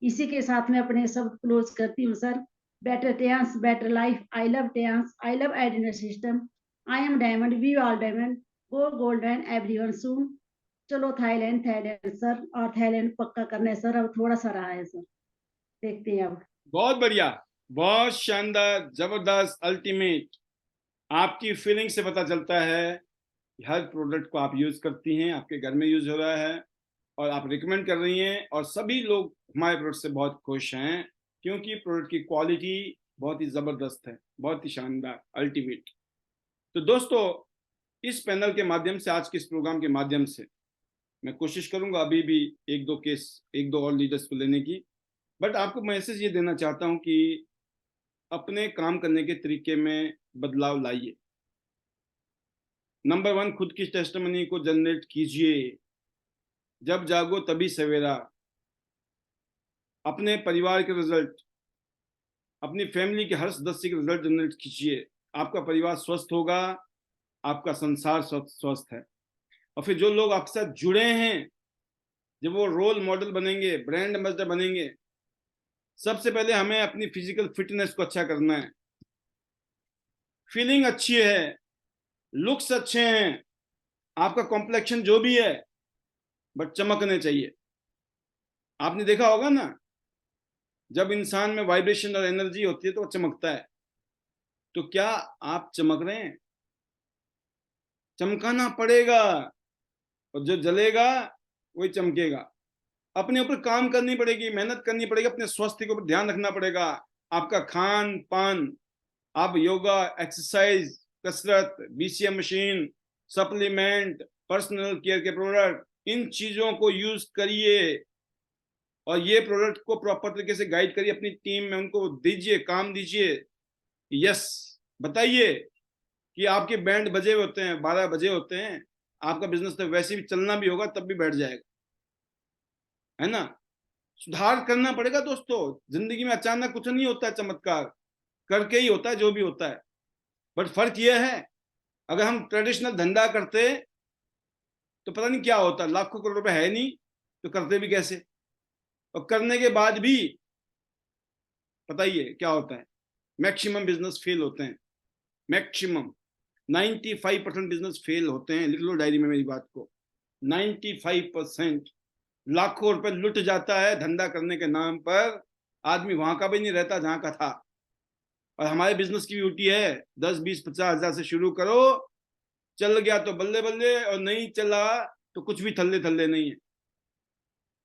इसी के साथ में अपने शब्द क्लोज करती हूँ sir. Better Tiens better life, I love Tiens, I love एडिनर system, I am diamond, we all diamond, go golden everyone soon. चलो थाईलैंड थाईलैंड सर, और थाईलैंड पक्का करना है सर, अब थोड़ा सा रहा है सर, देखते हैं अब। बहुत बढ़िया, बहुत शानदार, जबरदस्त, अल्टीमेट। आपकी फीलिंग से पता चलता है कि हर प्रोडक्ट को आप यूज करती हैं, आपके घर में यूज हो रहा है और आप रिकमेंड कर रही हैं, और सभी लोग हमारे प्रोडक्ट से बहुत खुश हैं क्योंकि प्रोडक्ट की क्वालिटी बहुत ही जबरदस्त है, बहुत ही शानदार, अल्टीमेट। तो दोस्तों, इस पैनल के माध्यम से, आज के इस प्रोग्राम के माध्यम से मैं कोशिश करूंगा अभी भी एक दो और लीडर्स को लेने की, बट आपको मैसेज ये देना चाहता हूं कि अपने काम करने के तरीके में बदलाव लाइए। नंबर 1, खुद की टेस्टिमनी को जनरेट कीजिए। जब जागो तभी सवेरा। अपने परिवार के रिजल्ट, अपनी फैमिली के हर सदस्य के रिजल्ट जनरेट कीजिए। आपका परिवार स्वस्थ होगा, आपका संसार स्वस्थ है। और फिर जो लोग आपके साथ जुड़े हैं, जब वो रोल मॉडल बनेंगे, ब्रांड एम्बेसडर बनेंगे, सबसे पहले हमें अपनी फिजिकल फिटनेस को अच्छा करना है। फीलिंग अच्छी है, लुक्स अच्छे हैं, आपका कॉम्प्लेक्शन जो भी है, बट चमकने चाहिए। आपने देखा होगा ना, जब इंसान में वाइब्रेशन और एनर्जी होती है तो वो चमकता है। तो क्या आप चमक रहे हैं? चमकाना पड़ेगा, और जो जलेगा वही चमकेगा। अपने ऊपर काम करनी पड़ेगी, मेहनत करनी पड़ेगी, अपने स्वास्थ्य के ऊपर ध्यान रखना पड़ेगा। आपका खान पान, आप योगा, एक्सरसाइज, कसरत, BCM machine, supplement, personal care के प्रोडक्ट, इन चीजों को यूज करिए, और ये प्रोडक्ट को प्रॉपर तरीके से गाइड करिए अपनी टीम में, उनको दीजिए, काम दीजिए। यस, बताइए कि आपके बैंड बजे होते हैं, 12 बजे होते हैं, आपका बिजनेस तो वैसे भी चलना भी होगा तब भी बैठ जाएगा, है ना। सुधार करना पड़ेगा दोस्तों। जिंदगी में अचानक कुछ नहीं होता है, चमत्कार करके ही होता है जो भी होता है। बट फर्क यह है, अगर हम ट्रेडिशनल धंधा करते तो पता नहीं क्या होता, लाखों करोड़ रुपए है नहीं तो करते भी कैसे, और करने के बाद भी बताइए क्या होता है। मैक्सिमम बिजनेस फेल होते हैं, मैक्सिमम 95% बिजनेस फेल होते हैं। लिख लो डायरी में मेरी बात को, 95%। लाखों रुपए लुट जाता है धंधा करने के नाम पर, आदमी वहां का भी नहीं रहता जहां का था। और हमारे बिजनेस की ब्यूटी है, 10, 20, 50 हजार से शुरू करो, चल गया तो बल्ले बल्ले, और नहीं चला तो कुछ भी थल्ले थल्ले नहीं है,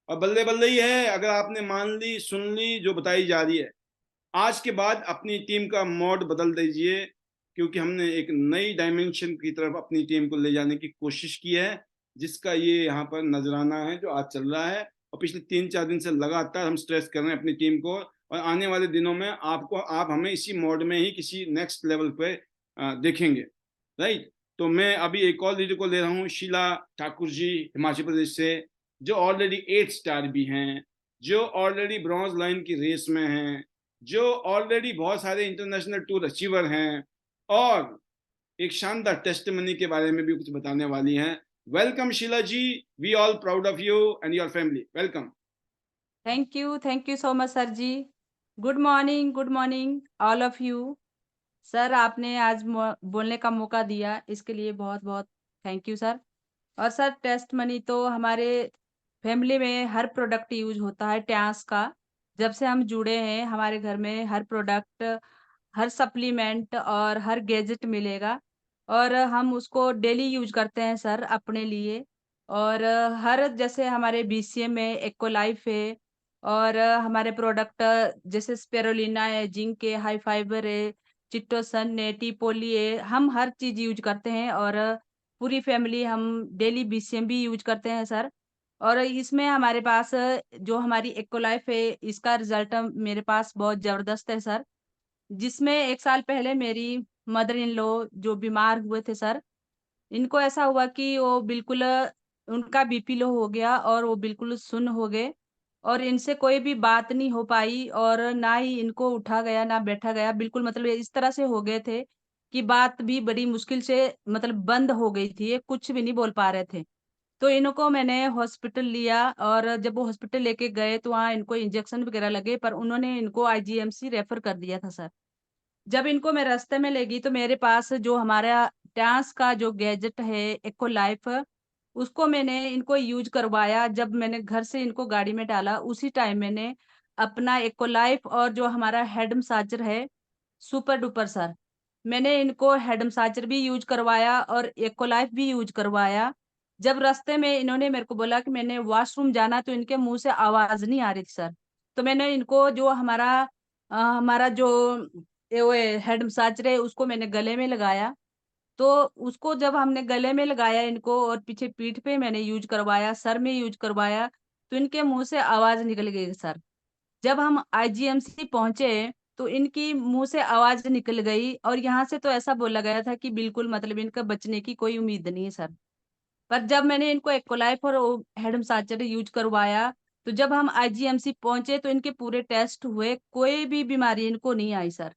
और बल्ले बल्ले ही है अगर आपने मान ली, सुन ली जो बताई जा रही है। आज के बाद अपनी टीम का मोड बदल दीजिए, क्योंकि हमने एक नई डायमेंशन की तरफ अपनी टीम को ले जाने की कोशिश की है, जिसका ये यहाँ पर नजराना है जो आज चल रहा है। और पिछले 3-4 दिन से लगातार हम स्ट्रेस कर रहे हैं अपनी टीम को, और आने वाले दिनों में आप हमें इसी मोड में ही किसी नेक्स्ट लेवल पे देखेंगे, राइट। तो मैं अभी एक और लीडर को ले रहा हूँ, शीला ठाकुर जी, हिमाचल प्रदेश से, जो ऑलरेडी 8 स्टार भी हैं, जो ऑलरेडी ब्रॉन्ज लाइन की रेस में हैं, जो ऑलरेडी बहुत सारे इंटरनेशनल टूर अचीवर हैं, और एक शानदार टेस्टिमनी के बारे में भी कुछ बताने वाली हैं। Welcome Sheela ji, we all proud of you and your family. Welcome. Thank you so much sir ji. Good morning all of you. Sir आपने आज बोलने का मौका दिया, इसके लिए बहुत बहुत थैंक यू सर। और सर टेस्ट मनी तो हमारे फैमिली में हर प्रोडक्ट यूज होता है ट्यांस का। जब से हम जुड़े हैं हमारे घर में हर प्रोडक्ट, हर सप्लीमेंट और हर गैजेट मिलेगा और हम उसको डेली यूज करते हैं सर अपने लिए। और हर जैसे हमारे बीसीएम में एक्कोलाइफ है और हमारे प्रोडक्ट जैसे स्पेरुलिना है, जिंक है, हाई फाइबर है, चिटोसन है, टीपोली है, हम हर चीज यूज करते हैं और पूरी फैमिली हम डेली बीसीएम भी यूज करते हैं सर। और इसमें हमारे पास जो हमारी एक्कोलाइफ है इसका रिजल्ट मेरे पास बहुत जबरदस्त है सर। जिसमें 1 साल पहले मेरी मदर इन लॉ जो बीमार हुए थे सर, इनको ऐसा हुआ कि वो बिल्कुल उनका बीपी लो हो गया और वो बिल्कुल सुन्न हो गए और इनसे कोई भी बात नहीं हो पाई और ना ही इनको उठा गया ना बैठा गया, बिल्कुल मतलब इस तरह से हो गए थे कि बात भी बड़ी मुश्किल से मतलब बंद हो गई थी, ये कुछ भी नहीं बोल पा रहे थे। तो इनको मैंने हॉस्पिटल लिया और जब वो हॉस्पिटल लेके गए तो वहाँ इनको इंजेक्शन वगैरह लगे पर उन्होंने इनको आईजीएमसी रेफर कर दिया था सर। जब इनको मैं रास्ते में ले गई तो मेरे पास जो हमारा ट्यांस का जो गैजेट है इको लाइफ, उसको मैंने इनको यूज करवाया। जब मैंने घर से इनको गाड़ी में डाला उसी टाइम मैंने अपना इको लाइफ और जो हमारा हेड मसाजर है सुपर डुपर सर, मैंने इनको हेड मसाजर भी यूज करवाया और इको लाइफ भी यूज करवाया। जब रास्ते में इन्होंने मेरे को बोला कि मैंने वॉशरूम जाना तो इनके मुंह से आवाज नहीं आ रही थी सर। तो मैंने इनको जो हमारा जो वो हेड मसाजर है उसको मैंने गले में लगाया। तो उसको जब हमने गले में लगाया इनको और पीछे पीठ पे मैंने यूज करवाया, सर में यूज करवाया, तो इनके मुंह से आवाज निकल गई सर। जब हम आईजीएमसी पहुंचे तो इनकी मुंह से आवाज निकल गई और यहाँ से तो ऐसा बोला गया था कि बिल्कुल मतलब इनका बचने की कोई उम्मीद नहीं है सर। पर जब मैंने इनको एक्कोलाइफ और हेड मसाजर यूज करवाया तो जब हम आईजीएमसी पहुंचे तो इनके पूरे टेस्ट हुए, कोई भी बीमारी इनको नहीं आई सर।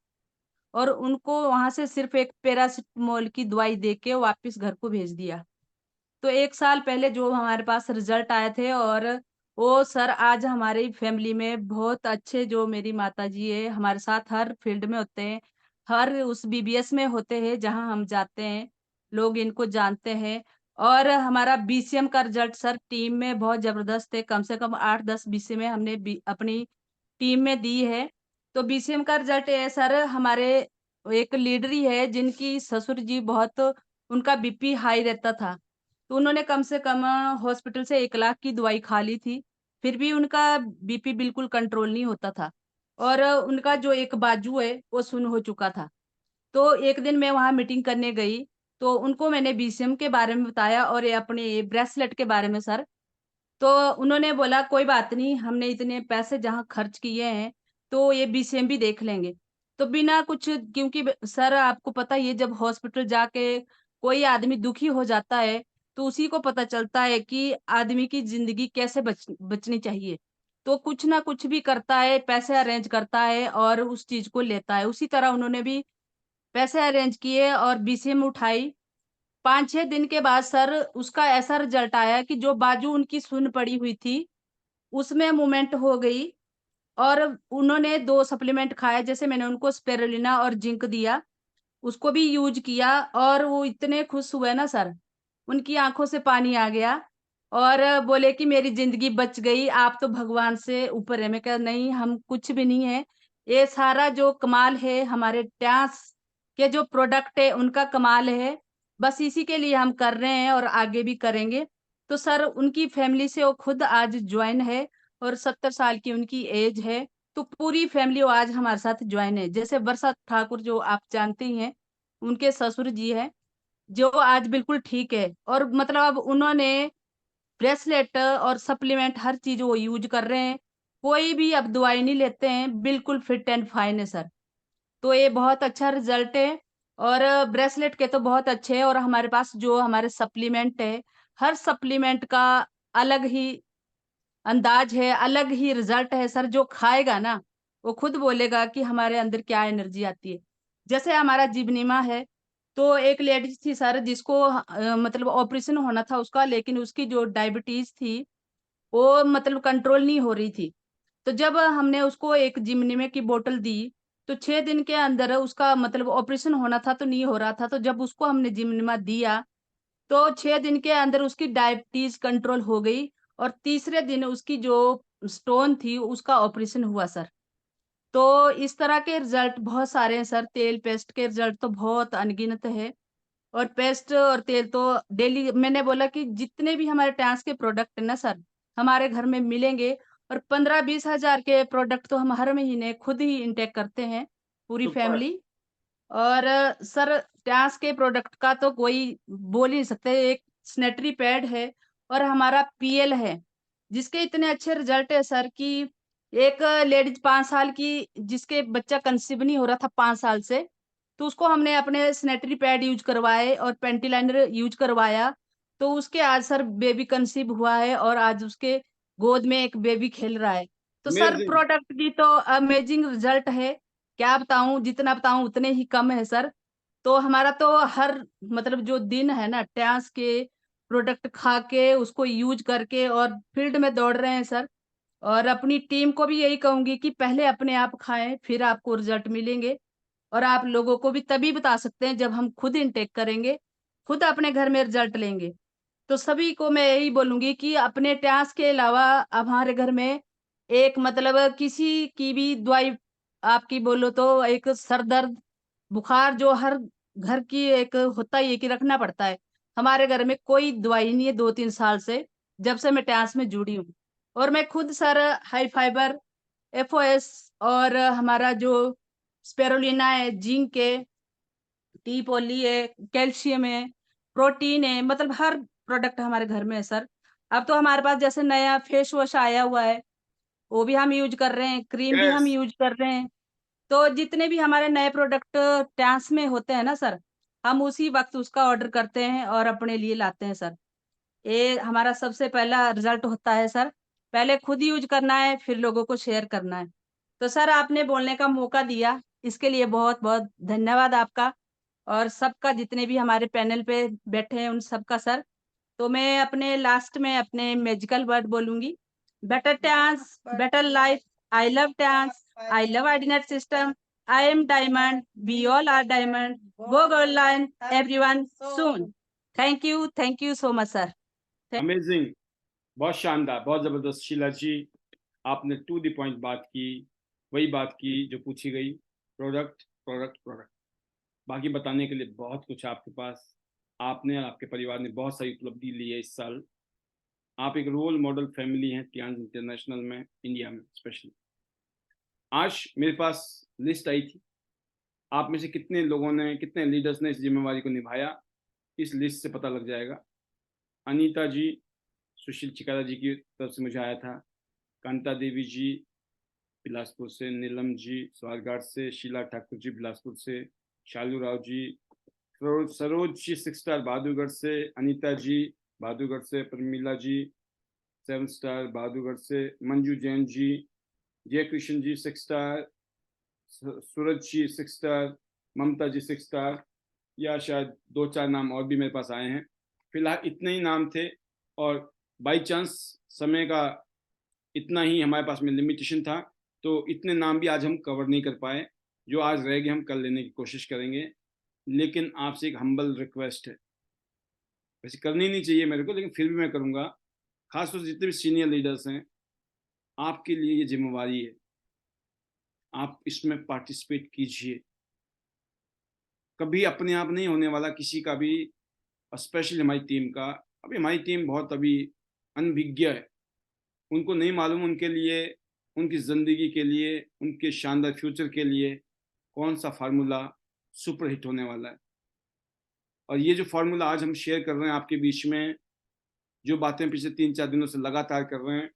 और उनको वहां से सिर्फ एक पैरासिटामोल की दवाई दे के वापिस घर को भेज दिया। तो 1 साल पहले जो हमारे पास रिजल्ट आए थे और वो सर आज हमारी फैमिली में बहुत अच्छे, जो मेरी माता जी है हमारे साथ हर फील्ड में होते हैं, हर उस बीबीएस में होते हैं जहां हम जाते हैं, लोग इनको जानते हैं। और हमारा बीसीएम का रिजल्ट सर टीम में बहुत जबरदस्त है, कम से कम 8-10 बीसीएम हमने अपनी टीम में दी है। तो बीसीएम का रिजल्ट है सर, हमारे एक लीडर ही है जिनकी ससुर जी बहुत, उनका बीपी हाई रहता था। तो उन्होंने कम से कम हॉस्पिटल से 1 लाख की दवाई खा ली थी, फिर भी उनका बीपी बिल्कुल कंट्रोल नहीं होता था और उनका जो एक बाजू है वो सुन्न हो चुका था। तो एक दिन मैं वहां मीटिंग करने गई तो उनको मैंने बीसीएम के बारे में बताया और ये अपने ब्रेसलेट के बारे में सर। तो उन्होंने बोला कोई बात नहीं, हमने इतने पैसे जहाँ खर्च किए हैं तो ये बीसीएम भी देख लेंगे। तो बिना कुछ, क्योंकि सर आपको पता ही है जब हॉस्पिटल जाके कोई आदमी दुखी हो जाता है तो उसी को पता चलता है कि आदमी की जिंदगी कैसे बचनी चाहिए। तो कुछ ना कुछ भी करता है, पैसे अरेंज करता है और उस चीज को लेता है। उसी तरह उन्होंने भी पैसे अरेंज किए और बीसीएम उठाई। 5-6 दिन के बाद सर उसका ऐसा रिजल्ट आया कि जो बाजू उनकी सुन्न पड़ी हुई थी उसमें मूवमेंट हो गई और उन्होंने 2 सप्लीमेंट खाए, जैसे मैंने उनको स्पिरुलिना और जिंक दिया, उसको भी यूज किया और वो इतने खुश हुए ना सर, उनकी आंखों से पानी आ गया और बोले कि मेरी जिंदगी बच गई, आप तो भगवान से ऊपर है। मैं कहा नहीं, हम कुछ भी नहीं है, ये सारा जो कमाल है हमारे ट्यांस के जो प्रोडक्ट है उनका कमाल है। बस इसी के लिए हम कर रहे हैं और आगे भी करेंगे। तो सर उनकी फैमिली से वो खुद आज ज्वाइन है और 70 साल की उनकी एज है। तो पूरी फैमिली वो आज हमारे साथ ज्वाइन है। जैसे वर्षा ठाकुर जो आप जानते ही हैं, उनके ससुर जी है जो आज बिल्कुल ठीक है और मतलब अब उन्होंने ब्रेसलेट और सप्लीमेंट हर चीज वो यूज कर रहे हैं, कोई भी अब दवाई नहीं लेते हैं, बिल्कुल फिट एंड फाइन है सर। तो ये बहुत अच्छा रिजल्ट है और ब्रेसलेट के तो बहुत अच्छे हैं और हमारे पास जो हमारे सप्लीमेंट है, हर सप्लीमेंट का अलग ही अंदाज है, अलग ही रिजल्ट है सर। जो खाएगा ना वो खुद बोलेगा कि हमारे अंदर क्या एनर्जी आती है। जैसे हमारा जीवनीमा है, तो एक लेडीज थी सर जिसको मतलब ऑपरेशन होना था उसका, लेकिन उसकी जो डायबिटीज थी वो मतलब कंट्रोल नहीं हो रही थी। तो जब हमने उसको एक जिमनीमे की बोतल दी तो 6 दिन के अंदर उसका मतलब ऑपरेशन होना था तो नहीं हो रहा था। तो जब उसको हमने जिमनीमा दिया तो 6 दिन के अंदर उसकी डायबिटीज कंट्रोल हो गई और तीसरे दिन उसकी जो स्टोन थी उसका ऑपरेशन हुआ सर। तो इस तरह के रिजल्ट बहुत सारे हैं सर, तेल पेस्ट के रिजल्ट तो बहुत अनगिनत है। और पेस्ट और तेल तो डेली मैंने बोला कि जितने भी हमारे टैंस के प्रोडक्ट है ना सर, हमारे घर में मिलेंगे और 15-20 हजार के प्रोडक्ट तो हम हर महीने खुद ही इंटेक करते हैं, पूरी सुपर। फैमिली। और सर टैंस के प्रोडक्ट का तो कोई बोल ही नहीं सकते। एक सैनिटरी पैड है और हमारा पीएल है, जिसके इतने अच्छे रिजल्ट है सर कि एक लेडीज 5 साल की जिसके बच्चा कंसीव नहीं हो रहा था 5 साल से, तो उसको हमने अपने सैनिटरी पैड यूज करवाए और पैंटी लाइनर यूज करवाया, तो उसके आज सर बेबी कंसीव हुआ है और आज उसके गोद में एक बेबी खेल रहा है। तो सर अमेजिंग। प्रोडक्ट की तो अमेजिंग रिजल्ट है, क्या बताऊं, जितना बताऊं उतने ही कम है सर। तो हमारा तो हर मतलब जो दिन है ना टैंस के प्रोडक्ट खा के उसको यूज करके और फील्ड में दौड़ रहे हैं सर। और अपनी टीम को भी यही कहूंगी कि पहले अपने आप खाएं, फिर आपको रिजल्ट मिलेंगे। और आप लोगों को भी तभी बता सकते हैं जब हम खुद इनटेक करेंगे, खुद अपने घर में रिजल्ट लेंगे। तो सभी को मैं यही बोलूंगी कि अपने टैंस के अलावा अब हमारे घर में एक मतलब किसी की भी दवाई आपकी बोलो तो एक सर दर्द बुखार जो हर घर की एक होता ही है कि रखना पड़ता है, हमारे घर में कोई दवाई नहीं है 2-3 साल से, जब से मैं टैंस में जुड़ी हूँ। और मैं खुद सर हाई फाइबर एफओएस और हमारा जो स्पेरुलिना है, जिंक है, टी पॉली है, कैल्शियम है, प्रोटीन है, मतलब हर प्रोडक्ट हमारे घर में है सर। अब तो हमारे पास जैसे नया फेस वॉश आया हुआ है, वो भी हम यूज कर रहे हैं, क्रीम भी हम यस। यूज कर रहे हैं। तो जितने भी हमारे नए प्रोडक्ट टैंस में होते हैं ना सर, हम उसी वक्त उसका ऑर्डर करते हैं और अपने लिए लाते हैं सर। ये हमारा सबसे पहला रिजल्ट होता है सर। पहले खुद यूज करना है, फिर लोगों को शेयर करना है। तो सर आपने बोलने का मौका दिया, इसके लिए बहुत बहुत धन्यवाद आपका और सबका, जितने भी हमारे पैनल पे बैठे हैं उन सबका सर। तो मैं अपने लास्ट में अपने मैजिकल वर्ड बोलूंगी, better chance, better life, I love chance, I love ordinate system, I am diamond, we all are diamond, go girl line, everyone soon. Thank you so much sir. Amazing. बहुत शानदार, बहुत जबरदस्त शीला जी। आपने टू द पॉइंट बात की, वही बात की जो पूछी गई, प्रोडक्ट प्रोडक्ट प्रोडक्ट। बाकी बताने के लिए बहुत कुछ है आपके पास। आपने और आपके परिवार ने बहुत सारी उपलब्धि ली है इस साल। आप एक रोल मॉडल फैमिली हैं टियांस इंटरनेशनल में, इंडिया में स्पेशली। आज मेरे पास लिस्ट आई थी, आप में से कितने लोगों ने, कितने लीडर्स ने इस जिम्मेवारी को निभाया, इस लिस्ट से पता लग जाएगा। अनीता जी सुशील चिकारा जी की तरफ से मुझे आया था, कांता देवी जी बिलासपुर से, नीलम जी स्वारघाट से, शीला ठाकुर जी बिलासपुर से, शालू राव जी, सरोज जी 6 स्टार बहादुरगढ़ से, अनीता जी बहादुरगढ़ से, प्रमीला जी 7 स्टार बहादुरगढ़ से, मंजू जैन जी, जय कृष्ण जी 6 स्टार, सूरज जी 6 स्टार, ममता जी 6 स्टार, या शायद 2-4 नाम और भी मेरे पास आए हैं। फिलहाल इतने ही नाम थे और बाई चांस समय का इतना ही हमारे पास में लिमिटेशन था, तो इतने नाम भी आज हम कवर नहीं कर पाए। जो आज रह गए हम कल लेने की कोशिश करेंगे। लेकिन आपसे एक हम्बल रिक्वेस्ट है, वैसे करनी नहीं चाहिए मेरे को, लेकिन फिर भी मैं करूँगा। खासतौर से जितने भी सीनियर लीडर्स हैं, आपके लिए ये जिम्मेवारी है, आप इसमें पार्टिसिपेट कीजिए। कभी अपने आप नहीं होने वाला किसी का भी, स्पेशली हमारी टीम का। अभी हमारी टीम बहुत अभी अनभिज्ञ है, उनको नहीं मालूम उनके लिए, उनकी ज़िंदगी के लिए, उनके शानदार फ्यूचर के लिए कौन सा फार्मूला सुपर हिट होने वाला है। और ये जो फार्मूला आज हम शेयर कर रहे हैं आपके बीच में, जो बातें पिछले 3-4 दिनों से लगातार कर रहे हैं,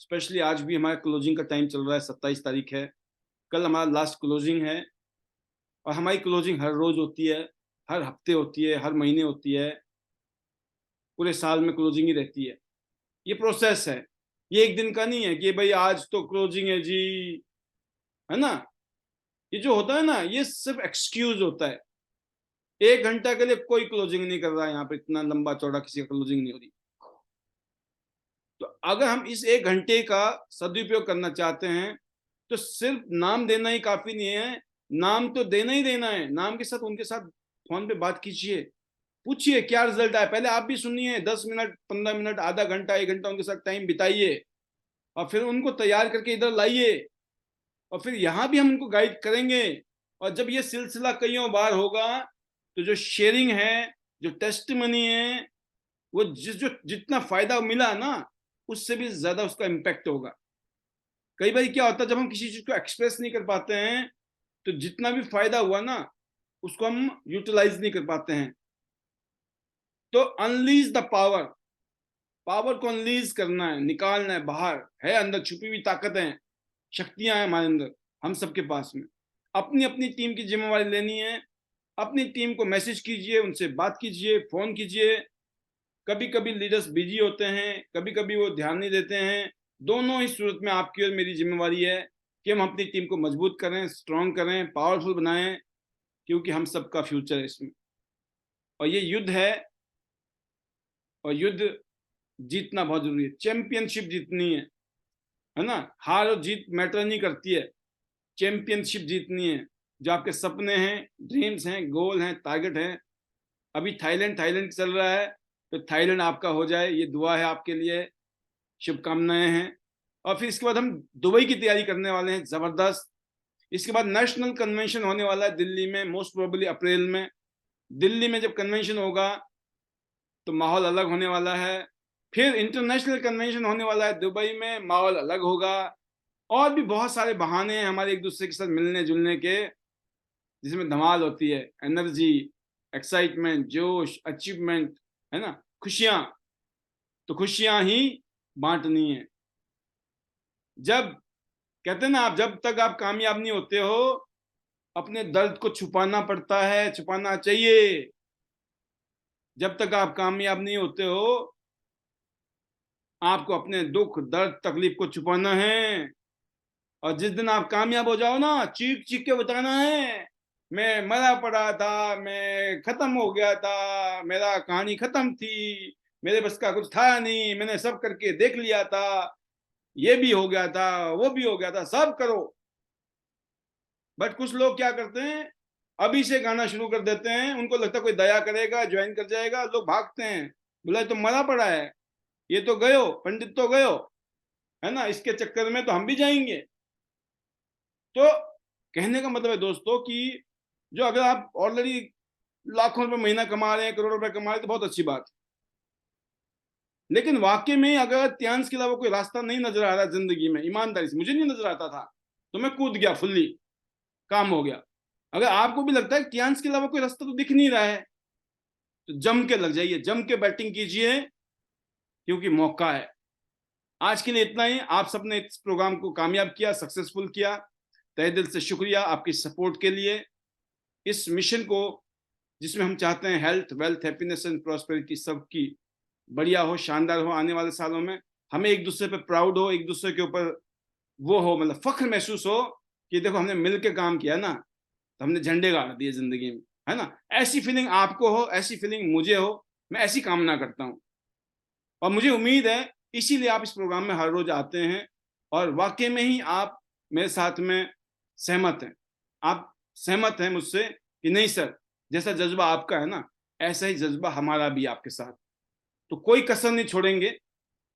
स्पेशली आज भी हमारा क्लोजिंग का टाइम चल रहा है, 27 तारीख है, कल हमारा लास्ट क्लोजिंग है। और हमारी क्लोजिंग हर रोज होती है, हर हफ्ते होती है, हर महीने होती है, पूरे साल में क्लोजिंग ही रहती है। ये प्रोसेस है, ये एक दिन का नहीं है कि भाई आज तो क्लोजिंग है जी, है ना। ये जो होता है ना, ये सिर्फ एक्सक्यूज होता है। 1 घंटा के लिए कोई क्लोजिंग नहीं कर रहा है यहाँ पे, इतना लंबा चौड़ा किसी का क्लोजिंग नहीं हो रही। तो अगर हम इस 1 घंटे का सदुपयोग करना चाहते हैं, तो सिर्फ नाम देना ही काफी नहीं है, नाम तो देना ही देना है। नाम के साथ उनके साथ फोन पे बात कीजिए, पूछिए क्या रिजल्ट आया, पहले आप भी सुनिए, 10 मिनट 15 मिनट आधा घंटा 1 घंटा उनके साथ टाइम बिताइए और फिर उनको तैयार करके इधर लाइए और फिर यहाँ भी हम उनको गाइड करेंगे। और जब ये सिलसिला कईयों बार होगा तो जो शेयरिंग है, जो टेस्टिमनी है, वो जितना फायदा मिला ना उससे भी ज्यादा उसका इम्पैक्ट होगा। कई बार क्या होता है, जब हम किसी चीज को एक्सप्रेस नहीं कर पाते हैं तो जितना भी फायदा हुआ ना उसको हम यूटिलाइज नहीं कर पाते हैं। तो अनलीज द पावर, पावर को अनलीज करना है, निकालना है बाहर, है अंदर छुपी हुई ताकत है, शक्तियां हैं हमारे अंदर, हम सबके पास में। अपनी अपनी टीम की जिम्मेवारी लेनी है, अपनी टीम को मैसेज कीजिए, उनसे बात कीजिए, फोन कीजिए। कभी कभी लीडर्स बिजी होते हैं, कभी कभी वो ध्यान नहीं देते हैं। दोनों ही सूरत में आपकी और मेरी जिम्मेवारी है कि हम अपनी टीम को मजबूत करें, स्ट्रॉन्ग करें, पावरफुल बनाएं, क्योंकि हम सबका फ्यूचर है इसमें। और ये युद्ध है और युद्ध जीतना बहुत जरूरी है, चैंपियनशिप जीतनी है ना। हार और जीत मैटर नहीं करती है, चैंपियनशिप जीतनी है। जो आपके सपने हैं, ड्रीम्स हैं, गोल हैं, टारगेट हैं। अभी थाईलैंड चल रहा है, तो थाईलैंड आपका हो जाए, ये दुआ है आपके लिए, शुभकामनाएं हैं। और फिर इसके बाद हम दुबई की तैयारी करने वाले हैं जबरदस्त। इसके बाद नेशनल कन्वेंशन होने वाला है दिल्ली में, मोस्ट प्रोबेबली अप्रैल में। दिल्ली में जब कन्वेंशन होगा तो माहौल अलग होने वाला है। फिर इंटरनेशनल कन्वेंशन होने वाला है दुबई में, माहौल अलग होगा। और भी बहुत सारे बहाने हैं हमारे एक दूसरे के साथ मिलने जुलने के, जिसमें धमाल होती है, एनर्जी, एक्साइटमेंट, जोश, अचीवमेंट, है ना, खुशियां। तो खुशियां ही बांटनी है। जब कहते हैं ना, आप जब तक आप कामयाब नहीं होते हो अपने दर्द को छुपाना पड़ता है, छुपाना चाहिए। जब तक आप कामयाब नहीं होते हो आपको अपने दुख, दर्द, तकलीफ को छुपाना है। और जिस दिन आप कामयाब हो जाओ ना, चीख चीख के बताना है, मैं मरा पड़ा था, मैं खत्म हो गया था, मेरा कहानी खत्म थी, मेरे बस का कुछ था नहीं, मैंने सब करके देख लिया था, ये भी हो गया था, वो भी हो गया था, सब करो। बट कुछ लोग क्या करते हैं, अभी से गाना शुरू कर देते हैं, उनको लगता है कोई दया करेगा, ज्वाइन कर जाएगा, लोग भागते हैं, बोला तो मरा पड़ा है, ये तो गयो, पंडित तो गयो, है ना, इसके चक्कर में तो हम भी जाएंगे। तो कहने का मतलब है दोस्तों कि जो अगर आप ऑलरेडी लाखों रुपए महीना कमा रहे हैं, करोड़ों रुपए कमा रहे हैं, तो बहुत अच्छी बात है। लेकिन वाकई में अगर त्यांश के अलावा कोई रास्ता नहीं नजर आ रहा जिंदगी में, ईमानदारी से, मुझे नहीं नजर आता था तो मैं कूद गया, फुल्ली काम हो गया। अगर आपको भी लगता है त्यांश के अलावा कोई रास्ता तो दिख नहीं रहा है, तो जम के लग जाइए, जम के बैटिंग कीजिए, क्योंकि मौका है। आज के लिए इतना ही। आप सबने इस प्रोग्राम को कामयाब किया, सक्सेसफुल किया, तहे दिल से शुक्रिया आपकी सपोर्ट के लिए। इस मिशन को जिसमें हम चाहते हैं health, wealth, happiness and prosperity सबकी बढ़िया हो, शानदार हो आने वाले सालों में, हमें एक दूसरे पे प्राउड हो, एक दूसरे के ऊपर वो हो, मतलब फख्र महसूस हो कि देखो हमने मिलकर काम किया ना, तो हमने झंडे गाड़ दिए जिंदगी में, है ना। ऐसी फीलिंग आपको हो, ऐसी फीलिंग मुझे हो, मैं ऐसी कामना करता हूँ। और मुझे उम्मीद है इसीलिए आप इस प्रोग्राम में हर रोज आते हैं और वाकई में ही आप मेरे साथ में सहमत हैं। आप सहमत हैं मुझसे कि नहीं सर, जैसा जज्बा आपका है ना, ऐसा ही जज्बा हमारा भी आपके साथ। तो कोई कसर नहीं छोड़ेंगे,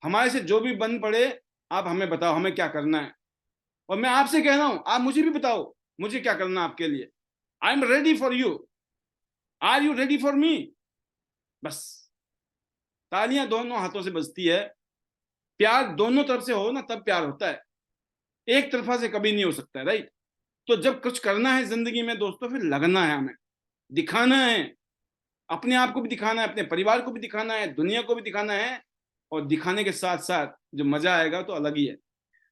हमारे से जो भी बन पड़े आप हमें बताओ हमें क्या करना है। और मैं आपसे कह रहा हूं, आप मुझे भी बताओ मुझे क्या करना है आपके लिए। I am ready for you, are you ready for me? बस तालियां दोनों हाथों से बजती है। प्यार दोनों तरफ से हो ना, तब प्यार होता है, एक तरफा से कभी नहीं हो सकता, राइट। तो जब कुछ करना है जिंदगी में दोस्तों, फिर लगना है, हमें दिखाना है, अपने आप को भी दिखाना है, अपने परिवार को भी दिखाना है, दुनिया को भी दिखाना है। और दिखाने के साथ साथ जो मजा आएगा तो अलग ही है।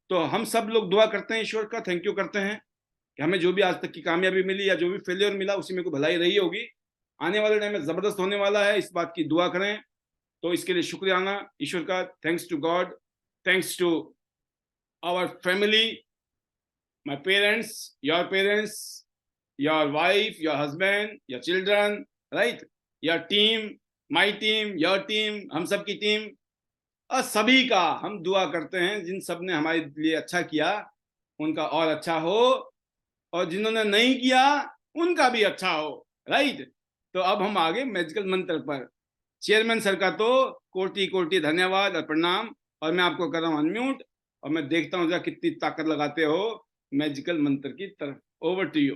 तो हम सब लोग दुआ करते हैं, ईश्वर का थैंक यू करते हैं कि हमें जो भी आज तक की कामयाबी मिली या जो भी फेलियर मिला उसी में को भलाई रही होगी। आने वाले टाइम में जबरदस्त होने वाला है, इस बात की दुआ करें। तो इसके लिए शुक्रियाना ईश्वर का, thanks to God, thanks to our family, my parents, your wife, your husband, your children, right? Your team, my team, your team, हम सब की टीम, और सभी का हम दुआ करते हैं। जिन सब ने हमारे लिए अच्छा किया उनका और अच्छा हो, और जिन्होंने नहीं किया उनका भी अच्छा हो, राइट? तो अब हम आगे मैजिकल मंत्र पर। चेयरमैन सर का तो कोटि कोटि धन्यवाद और प्रणाम, और मैं आपको कर रहा हूँ अनम्यूट, और मैं देखता हूँ जरा कितनी ताकत लगाते हो मैजिकल मंत्र की तरफ। Over to you.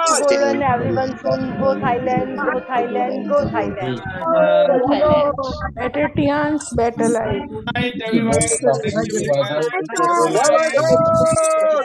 Everyone soon go Thailand, go Thailand, go Thailand. Better Tians, better life. Night, everyone. Thank you very much.